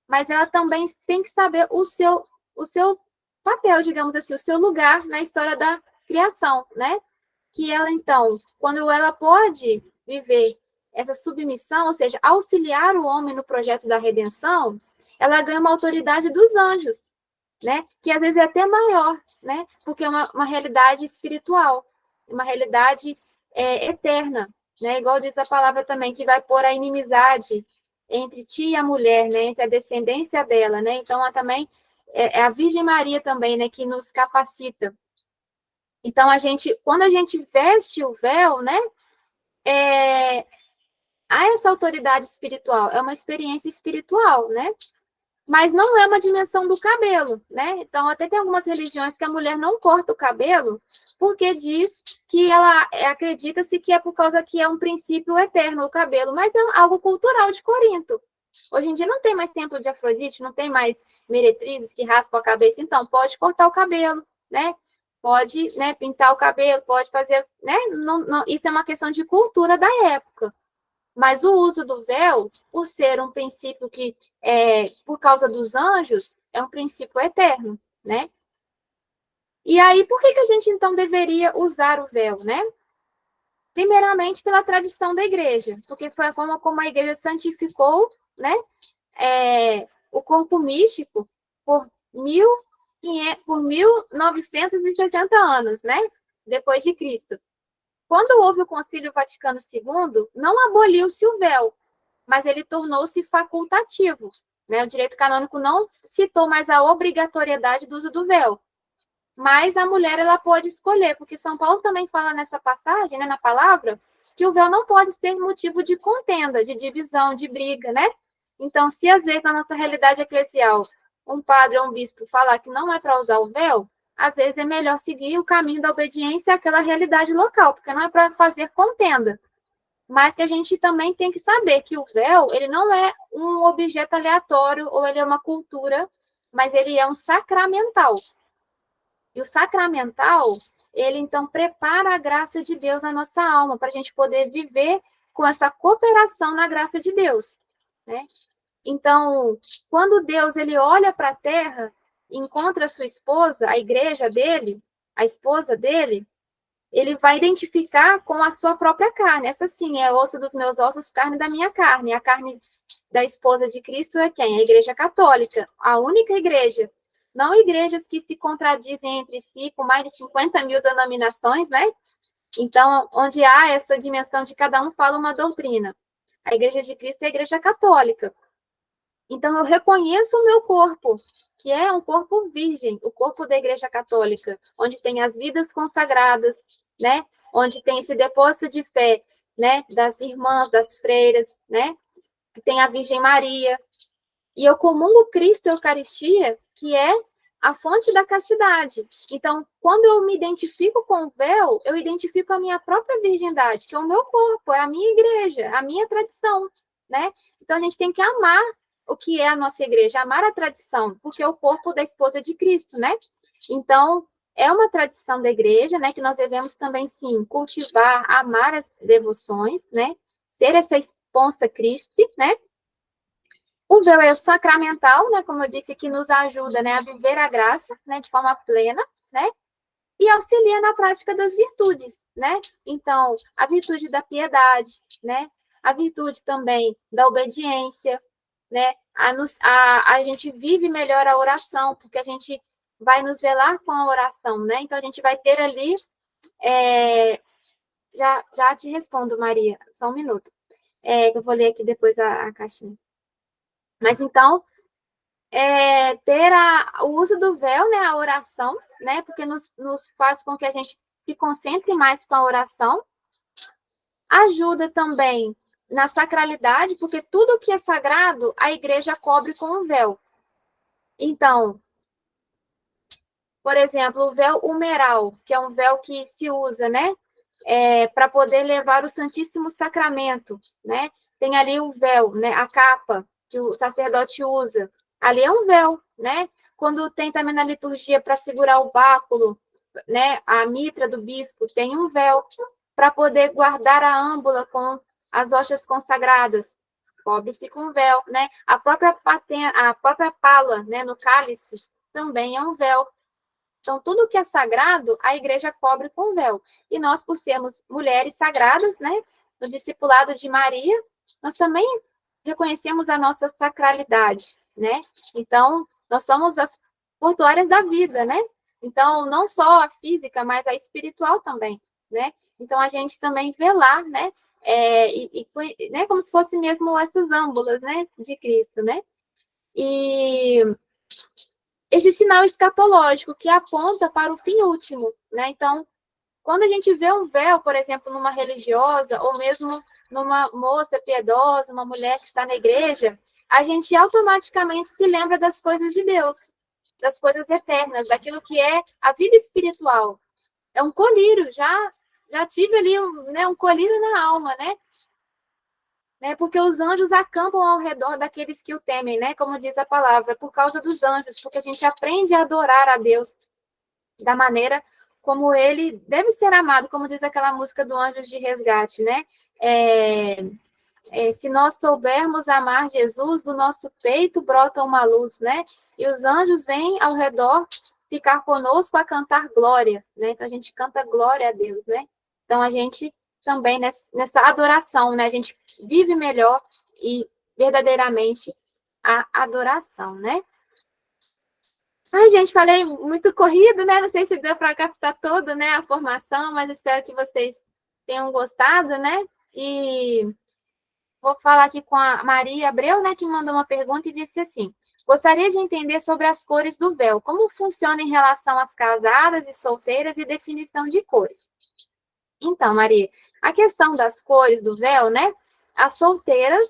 Mas ela também tem que saber o seu papel, digamos assim, o seu lugar na história da criação, né? Que ela, então, quando ela pode viver essa submissão, ou seja, auxiliar o homem no projeto da redenção, ela ganha uma autoridade dos anjos, né? Que às vezes é até maior, né? Porque é uma realidade espiritual, uma realidade eterna, né? Igual diz a palavra também, que vai pôr a inimizade entre ti e a mulher, né? Entre a descendência dela, né? Então, também é a Virgem Maria também, né? Que nos capacita. Então, quando a gente veste o véu, né? Há essa autoridade espiritual, é uma experiência espiritual, né? Mas não é uma dimensão do cabelo, né? Então, até tem algumas religiões que a mulher não corta o cabelo, porque diz que ela acredita-se que é por causa que é um princípio eterno o cabelo, mas é algo cultural de Corinto. Hoje em dia não tem mais templo de Afrodite, não tem mais meretrizes que raspam a cabeça, então pode cortar o cabelo, né? Pode, né, pintar o cabelo, pode fazer, né? Não, isso é uma questão de cultura da época. Mas o uso do véu, por ser um princípio que, por causa dos anjos, é um princípio eterno, né? E aí, por que a gente, então, deveria usar o véu, né? Primeiramente, pela tradição da igreja, porque foi a forma como a igreja santificou, né? O corpo místico por 1960 anos, né? Depois de Cristo. Quando houve o Concílio Vaticano II, não aboliu-se o véu, mas ele tornou-se facultativo, né? O direito canônico não citou mais a obrigatoriedade do uso do véu. mas a mulher, ela pode escolher, porque São Paulo também fala nessa passagem, né, na palavra, que o véu não pode ser motivo de contenda, de divisão, de briga, né? Então, se às vezes na nossa realidade eclesial, um padre ou um bispo falar que não é para usar o véu, às vezes é melhor seguir o caminho da obediência àquela realidade local, porque não é para fazer contenda. Mas que a gente também tem que saber que o véu, ele não é um objeto aleatório ou ele é uma cultura, mas ele é um sacramental. E o sacramental, ele então prepara a graça de Deus na nossa alma, para a gente poder viver com essa cooperação na graça de Deus, né? Então, quando Deus ele olha para a terra, encontra a sua esposa, a igreja dele, a esposa dele, ele vai identificar com a sua própria carne. Essa sim é osso dos meus ossos, carne da minha carne. A carne da esposa de Cristo é quem? A Igreja Católica, a única igreja. Não igrejas que se contradizem entre si, com mais de 50 mil denominações, né? Então, onde há essa dimensão de cada um fala uma doutrina. A Igreja de Cristo é a Igreja Católica. Então, eu reconheço o meu corpo, que é um corpo virgem, o corpo da Igreja Católica, onde tem as vidas consagradas, né? Onde tem esse depósito de fé, né? Das irmãs, das freiras, né? Que tem a Virgem Maria. E eu comungo Cristo Eucaristia, que é a fonte da castidade. Então, quando eu me identifico com o véu, eu identifico a minha própria virgindade, que é o meu corpo, é a minha igreja, a minha tradição, né? Então, a gente tem que amar o que é a nossa igreja, amar a tradição, porque é o corpo da esposa de Cristo, né? Então, é uma tradição da igreja, né, que nós devemos também, sim, cultivar, amar as devoções, né? Ser essa esposa Christi, né? O véu é o sacramental, né, como eu disse, que nos ajuda, né, a viver a graça, né, de forma plena, né? E auxilia na prática das virtudes, né? Então, a virtude da piedade, né? A virtude também da obediência, né? A gente vive melhor a oração, porque a gente vai nos velar com a oração, né? Então, a gente vai ter ali... Já te respondo, Maria, só um minuto. Que eu vou ler aqui depois a caixinha. Mas, então, ter o uso do véu, né? A oração, né? Porque nos faz com que a gente se concentre mais com a oração. Ajuda também na sacralidade, porque tudo que é sagrado, a igreja cobre com o véu. Então, por exemplo, o véu umeral, que é um véu que se usa, né, para poder levar o Santíssimo Sacramento, né? Tem ali o véu, né, a capa que o sacerdote usa. Ali é um véu, né? Quando tem também na liturgia para segurar o báculo, né, a mitra do bispo, tem um véu para poder guardar a âmbula com as hóstias consagradas. Cobre-se com véu, né? A própria pala, né, no cálice, também é um véu. Então, tudo que é sagrado, a igreja cobre com véu. E nós, por sermos mulheres sagradas, né, no discipulado de Maria, nós também reconhecemos a nossa sacralidade, né? Então, nós somos as portuárias da vida, né? Então, não só a física, mas a espiritual também, né? Então, a gente também velar, né? Né, como se fosse mesmo essas âmbulas, né, de Cristo, né? E esse sinal escatológico que aponta para o fim último, né? Então, quando a gente vê um véu, por exemplo, numa religiosa, ou mesmo numa moça piedosa, uma mulher que está na igreja, a gente automaticamente se lembra das coisas de Deus, das coisas eternas, daquilo que é a vida espiritual. É um colírio, já tive ali um colírio na alma, né? Porque os anjos acampam ao redor daqueles que o temem, né? Como diz a palavra, por causa dos anjos, porque a gente aprende a adorar a Deus da maneira como ele deve ser amado, como diz aquela música do Anjos de Resgate, né? Se nós soubermos amar Jesus, do nosso peito brota uma luz, né? E os anjos vêm ao redor ficar conosco a cantar glória, né? Então a gente canta glória a Deus, né? Então a gente também nessa adoração, né? A gente vive melhor e verdadeiramente a adoração, né? Ai, gente, falei muito corrido, né? Não sei se deu para captar todo, né, a formação, mas espero que vocês tenham gostado, né? E vou falar aqui com a Maria Abreu, né, que mandou uma pergunta e disse assim: Gostaria de entender sobre as cores do véu. Como funciona em relação às casadas e solteiras e definição de cores? Então, Maria, a questão das cores do véu, né? As solteiras,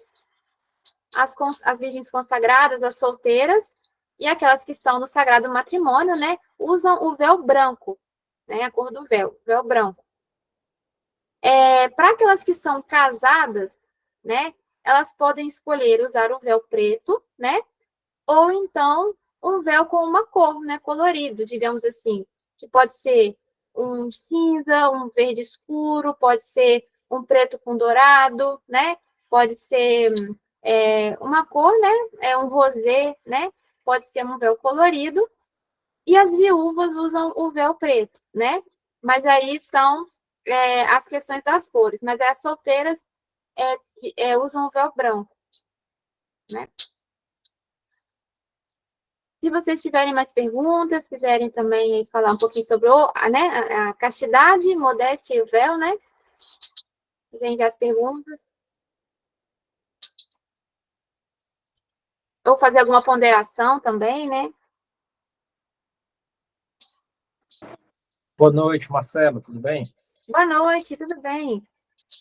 as virgens consagradas, as solteiras e aquelas que estão no sagrado matrimônio, né? Usam o véu branco, né? A cor do véu branco. Para aquelas que são casadas, né? Elas podem escolher usar o véu preto, né? Ou então um véu com uma cor, né? Colorido, digamos assim, que pode ser um cinza, um verde escuro, pode ser um preto com dourado, né? Pode ser uma cor, né? Um rosé, né? Pode ser um véu colorido. E as viúvas usam o véu preto, né? Mas aí são as questões das cores. Mas as solteiras usam o véu branco, né? Se vocês tiverem mais perguntas, quiserem também falar um pouquinho sobre a castidade, modéstia e o véu, né? Quiserem enviar as perguntas. Ou fazer alguma ponderação também, né?
Boa noite, Marcelo, tudo bem?
Boa noite, tudo bem?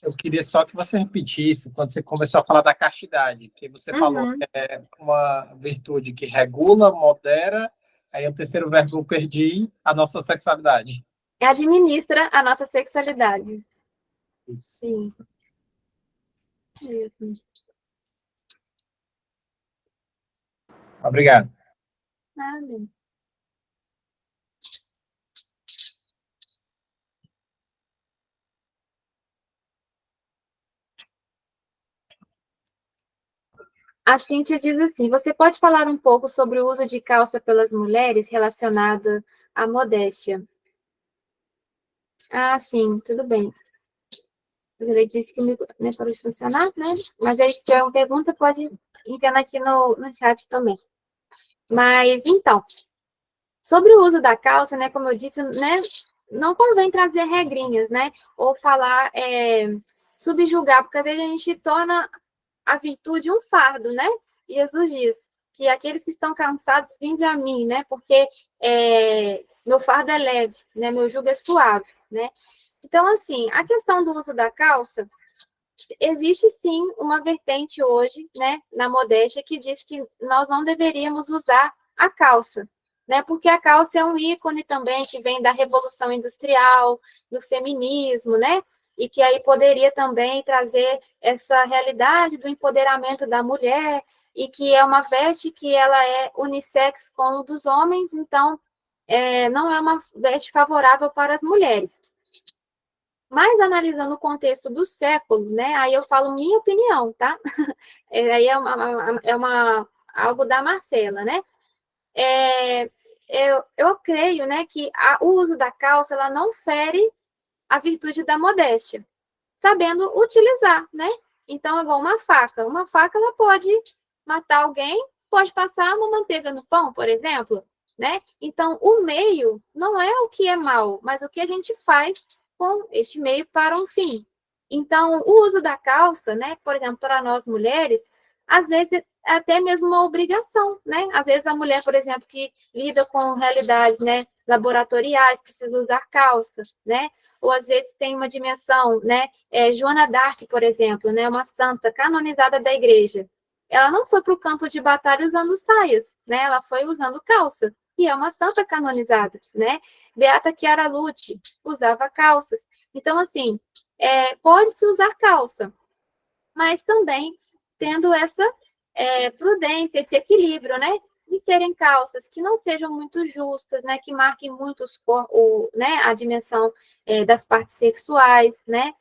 Eu queria só que você repetisse quando você começou a falar da castidade, que você falou que é uma virtude que regula, modera, aí o terceiro verbo eu perdi, a nossa sexualidade.
Administra a nossa sexualidade.
Isso.
Sim. Isso.
Obrigado.
Nada. A Cíntia diz assim: você pode falar um pouco sobre o uso de calça pelas mulheres relacionado à modéstia? Ah, sim, tudo bem. Ele disse que o microfone parou de funcionar, né? Mas aí, se tiver uma pergunta, pode enviar aqui no chat também. Mas, então, sobre o uso da calça, né? Como eu disse, né? Não convém trazer regrinhas, né? Ou falar, subjugar, porque às vezes a gente torna a virtude um fardo, né? E Jesus diz que aqueles que estão cansados, vinde a mim, né? Porque meu fardo é leve, né? Meu jugo é suave, né? Então, assim, a questão do uso da calça, existe sim uma vertente hoje, né, na modéstia, que diz que nós não deveríamos usar a calça, né? Porque a calça é um ícone também que vem da Revolução Industrial, do feminismo, né? E que aí poderia também trazer essa realidade do empoderamento da mulher, e que é uma veste que ela é unissex como dos homens, então não é uma veste favorável para as mulheres. Mas analisando o contexto do século, né? Aí eu falo minha opinião, tá? Aí algo da Marcela, né? Eu creio, né, que o uso da calça ela não fere a virtude da modéstia, sabendo utilizar, né? Então, é igual uma faca. Uma faca ela pode matar alguém, pode passar uma manteiga no pão, por exemplo, né? Então, o meio não é o que é mal, mas o que a gente faz com este meio para um fim. Então, o uso da calça, né, por exemplo, para nós mulheres, às vezes é até mesmo uma obrigação, né? Às vezes a mulher, por exemplo, que lida com realidades, né, laboratoriais, precisa usar calça, né? Ou às vezes tem uma dimensão, né? Joana d'Arc, por exemplo, né, uma santa canonizada da igreja. Ela não foi para o campo de batalha usando saias, né? Ela foi usando calça, e é uma santa canonizada, né? Beata Chiara Lute usava calças. Então, assim, pode-se usar calça, mas também tendo essa prudência, esse equilíbrio, né? De serem calças que não sejam muito justas, né? Que marquem muito né? A dimensão das partes sexuais, né?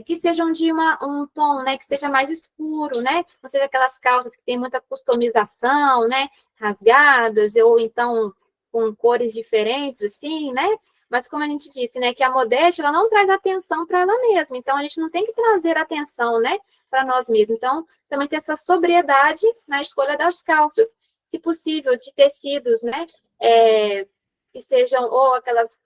Que sejam de um tom, né? Que seja mais escuro, né? Não seja aquelas calças que tem muita customização, né? Rasgadas, ou então com cores diferentes, assim, né? Mas como a gente disse, né? Que a modéstia, ela não traz atenção para ela mesma. Então, a gente não tem que trazer atenção, né? Para nós mesmos. Então, também ter essa sobriedade na escolha das calças. Se possível, de tecidos, né? Que sejam, ou aquelas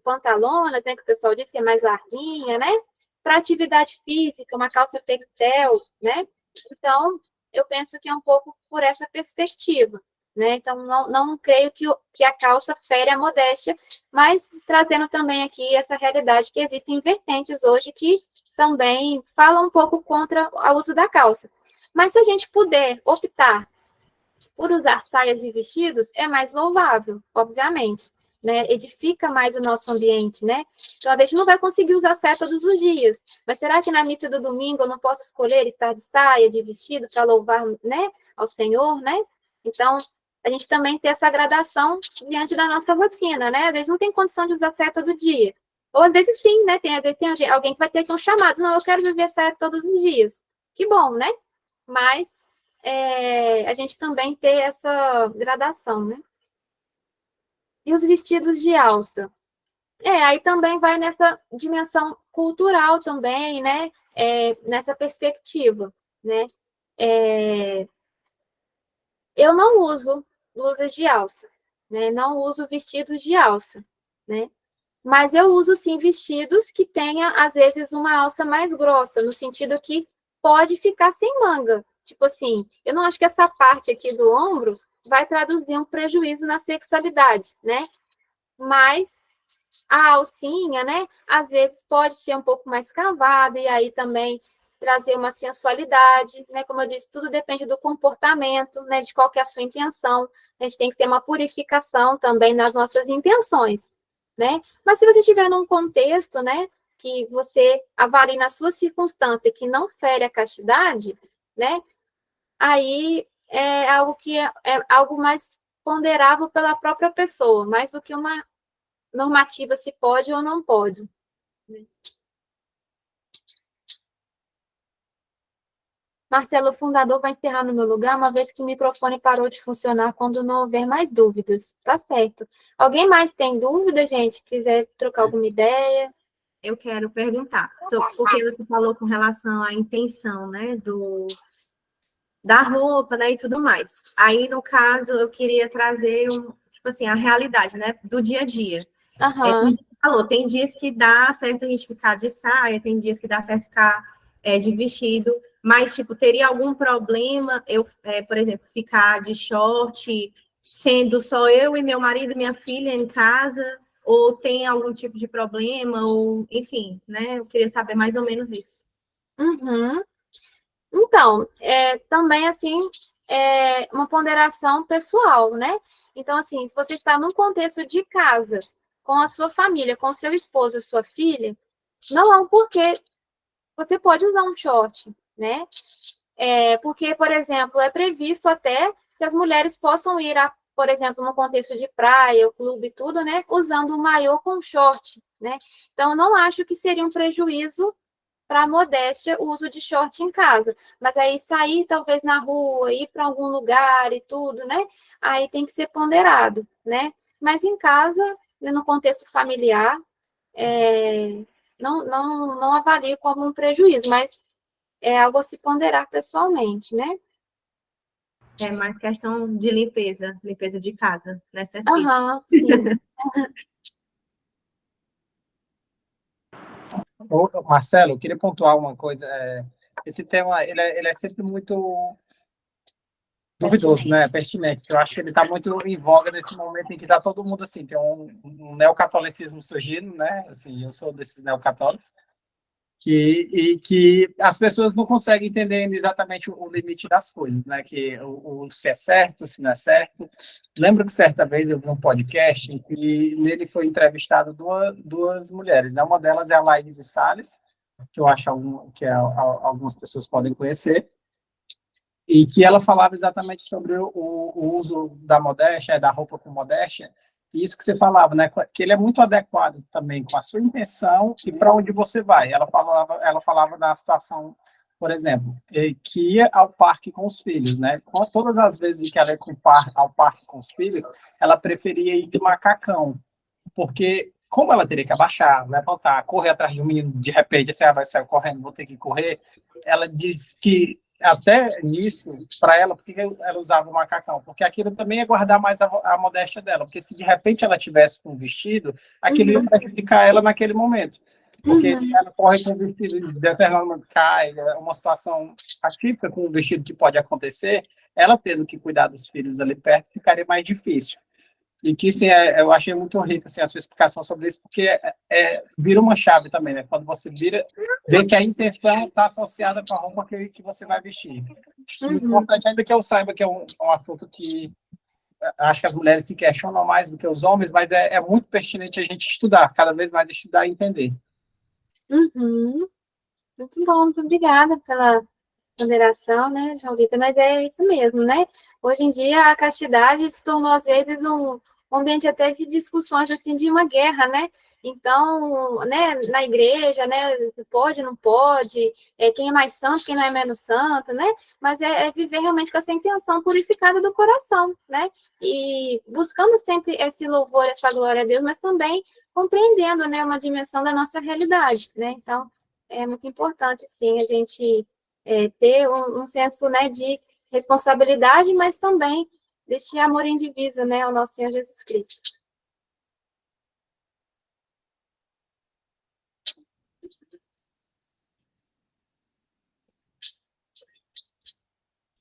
pantalonas, né? Que o pessoal diz que é mais larguinha, né? Para atividade física, uma calça tectel, né? Então, eu penso que é um pouco por essa perspectiva, né? Então, não creio que a calça fere a modéstia, mas trazendo também aqui essa realidade que existem vertentes hoje que também falam um pouco contra o uso da calça. Mas se a gente puder optar por usar saias e vestidos, é mais louvável, obviamente, né? Edifica mais o nosso ambiente, né? Então, a gente não vai conseguir usar saia todos os dias, mas será que na missa do domingo eu não posso escolher estar de saia, de vestido, para louvar, né, ao Senhor, né? Então, a gente também tem essa gradação diante da nossa rotina, né? Às vezes não tem condição de usar saia todo dia. Ou às vezes sim, né? Às vezes tem alguém que vai ter aqui um chamado. Não, eu quero viver saia todos os dias. Que bom, né? Mas a gente também ter essa gradação, né? E os vestidos de alça? Aí também vai nessa dimensão cultural também, né? Nessa perspectiva, né? Eu não uso blusas de alça, né? Não uso vestidos de alça, né? Mas eu uso, sim, vestidos que tenha, às vezes, uma alça mais grossa, no sentido que pode ficar sem manga. Tipo assim, eu não acho que essa parte aqui do ombro vai traduzir um prejuízo na sexualidade, né? Mas a alcinha, né, às vezes pode ser um pouco mais cavada, e aí também trazer uma sensualidade, né? Como eu disse, tudo depende do comportamento, né? De qual que é a sua intenção. A gente tem que ter uma purificação também nas nossas intenções, né? Mas se você estiver num contexto, né, que você avalie na sua circunstância que não fere a castidade, né? Aí é algo que é algo mais ponderável pela própria pessoa, mais do que uma normativa se pode ou não pode. Marcelo, o fundador vai encerrar no meu lugar, uma vez que o microfone parou de funcionar quando não houver mais dúvidas. Tá certo. Alguém mais tem dúvida, gente? Quiser trocar alguma ideia?
Eu quero perguntar, porque você falou com relação à intenção, né, da roupa, né, e tudo mais. Aí, no caso, eu queria trazer, tipo assim, a realidade, né, do dia a dia.
Aham.
Falou, tem dias que dá certo a gente ficar de saia, tem dias que dá certo ficar de vestido, mas, tipo, teria algum problema eu, por exemplo, ficar de short, sendo só eu e meu marido e minha filha em casa, ou tem algum tipo de problema, ou, enfim, né? Eu queria saber mais ou menos isso.
Uhum. Então, também, assim, uma ponderação pessoal, né? Então, assim, se você está num contexto de casa, com a sua família, com o seu esposo e sua filha, não há um porquê. Você pode usar um short, né? Porque, por exemplo, é previsto até que as mulheres possam ir, por exemplo, no contexto de praia, ou clube e tudo, né? Usando um maiô com short, né? Então, não acho que seria um prejuízo para a modéstia o uso de short em casa. Mas aí sair, talvez, na rua, ir para algum lugar e tudo, né? Aí tem que ser ponderado, né? Mas em casa, no contexto familiar, não avalio como um prejuízo, mas é algo a se ponderar pessoalmente, né?
É mais questão de limpeza de casa, necessita.
Aham, sim.
Marcelo, eu queria pontuar uma coisa. Esse tema ele é sempre muito duvidoso, né? Pertinente. Eu acho que ele está muito em voga nesse momento em que está todo mundo assim, tem um neocatolicismo surgindo, né? Assim, eu sou desses neocatólicos, que as pessoas não conseguem entender exatamente o limite das coisas, né? Que se é certo, se não é certo. Lembro que certa vez eu vi um podcast em que nele foi entrevistado duas mulheres, né? Uma delas é a Laís Salles, que eu acho que algumas pessoas podem conhecer, e que ela falava exatamente sobre o uso da modéstia, da roupa com modéstia, e isso que você falava, né, que ele é muito adequado também com a sua intenção e para onde você vai. Ela falava da situação, por exemplo, que ia ao parque com os filhos, né? Todas as vezes que ela ia ao parque com os filhos, ela preferia ir de macacão, porque como ela teria que abaixar, levantar, correr atrás de um menino, de repente, assim, vai sair correndo, vou ter que correr, ela diz que até nisso, para ela, porque ela usava o macacão? Porque aquilo também é guardar mais a modéstia dela, porque se de repente ela tivesse com um vestido, aquilo ia prejudicar ela naquele momento. Porque ela corre com o vestido de determinado cai, é uma situação atípica com o vestido que pode acontecer, ela tendo que cuidar dos filhos ali perto ficaria mais difícil. E que, sim, eu achei muito rica assim, a sua explicação sobre isso, porque vira uma chave também, né? Quando você vê que a intenção está associada com a roupa que você vai vestir. Isso é muito importante, ainda que eu saiba que é um assunto que acho que as mulheres se questionam mais do que os homens, mas é muito pertinente a gente estudar, cada vez mais estudar e entender.
Muito bom, muito obrigada pela ponderação, né, João Vitor? Mas é isso mesmo, né? Hoje em dia a castidade se tornou, às vezes, um ambiente até de discussões, assim, de uma guerra, né? Então, né, na igreja, né, pode, não pode, quem é mais santo, quem não é menos santo, né? Mas é viver realmente com essa intenção purificada do coração, né? E buscando sempre esse louvor, essa glória a Deus, mas também compreendendo, né, uma dimensão da nossa realidade, né? Então, é muito importante, sim, a gente ter um senso, né, de responsabilidade, mas também deste amor indiviso, né, ao nosso Senhor Jesus Cristo.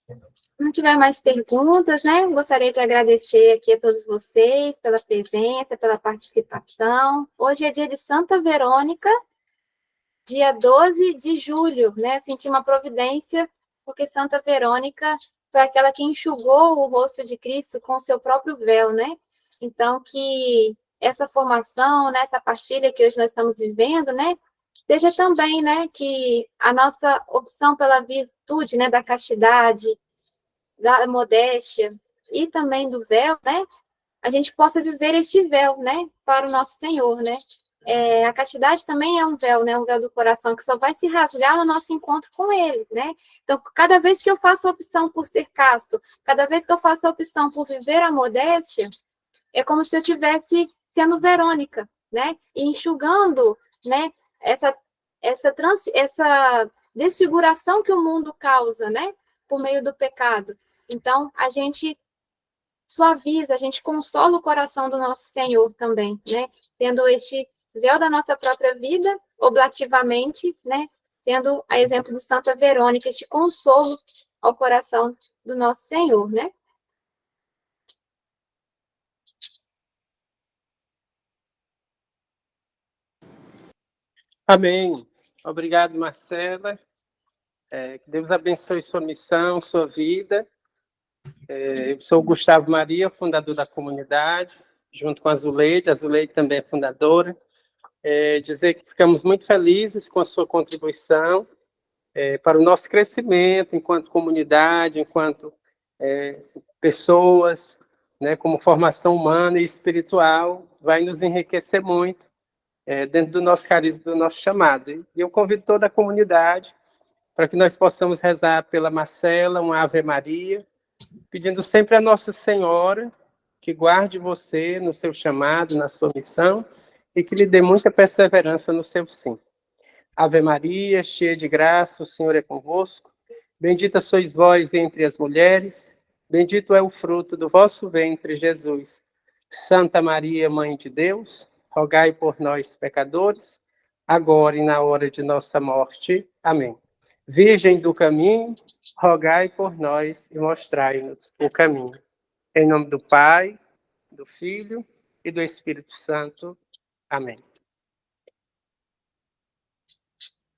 Se não tiver mais perguntas, né, gostaria de agradecer aqui a todos vocês pela presença, pela participação. Hoje é dia de Santa Verônica, dia 12 de julho, né, senti uma providência, porque Santa Verônica foi aquela que enxugou o rosto de Cristo com o seu próprio véu, né? Então, que essa formação, né, essa partilha que hoje nós estamos vivendo, né, seja também, né, que a nossa opção pela virtude, né, da castidade, da modéstia e também do véu, né, a gente possa viver este véu, né, para o nosso Senhor, né? A castidade também é um véu, né, um véu do coração que só vai se rasgar no nosso encontro com Ele, né? Então, cada vez que eu faço a opção por ser casto, cada vez que eu faço a opção por viver a modéstia, é como se eu estivesse sendo Verônica, né? E enxugando, né, essa desfiguração que o mundo causa, né, por meio do pecado. Então, a gente suaviza, a gente consola o coração do nosso Senhor também, né? Tendo este véu da nossa própria vida, oblativamente, né? Tendo a exemplo de Santa Verônica, este consolo ao coração do nosso Senhor, né?
Amém. Obrigado, Marcela. Que Deus abençoe sua missão, sua vida. Eu sou o Gustavo Maria, fundador da comunidade, junto com a Zuleide. A Zuleide também é fundadora. Dizer que ficamos muito felizes com a sua contribuição para o nosso crescimento enquanto comunidade, enquanto pessoas, né, como formação humana e espiritual, vai nos enriquecer muito dentro do nosso carisma, do nosso chamado. E eu convido toda a comunidade para que nós possamos rezar pela Marcela, uma Ave Maria, pedindo sempre a Nossa Senhora que guarde você no seu chamado, na sua missão, e que lhe dê muita perseverança no seu sim. Ave Maria, cheia de graça, o Senhor é convosco. Bendita sois vós entre as mulheres, bendito é o fruto do vosso ventre, Jesus. Santa Maria, Mãe de Deus, rogai por nós, pecadores, agora e na hora de nossa morte. Amém. Virgem do caminho, rogai por nós e mostrai-nos o caminho. Em nome do Pai, do Filho e do Espírito Santo. Amém.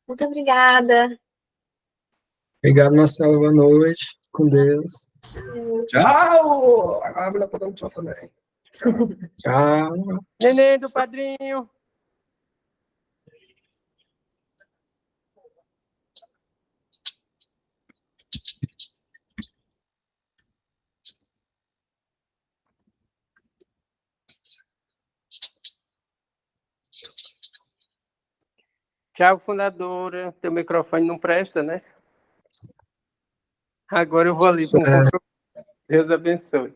Muito obrigada.
Obrigado, Marcelo. Boa noite. Com Deus.
Tchau! A Ávila tá dando tchau também.
Tchau.
Neném do padrinho. Tchau, fundadora. Teu microfone não presta, né? Agora eu vou ali para um compromisso. Deus abençoe.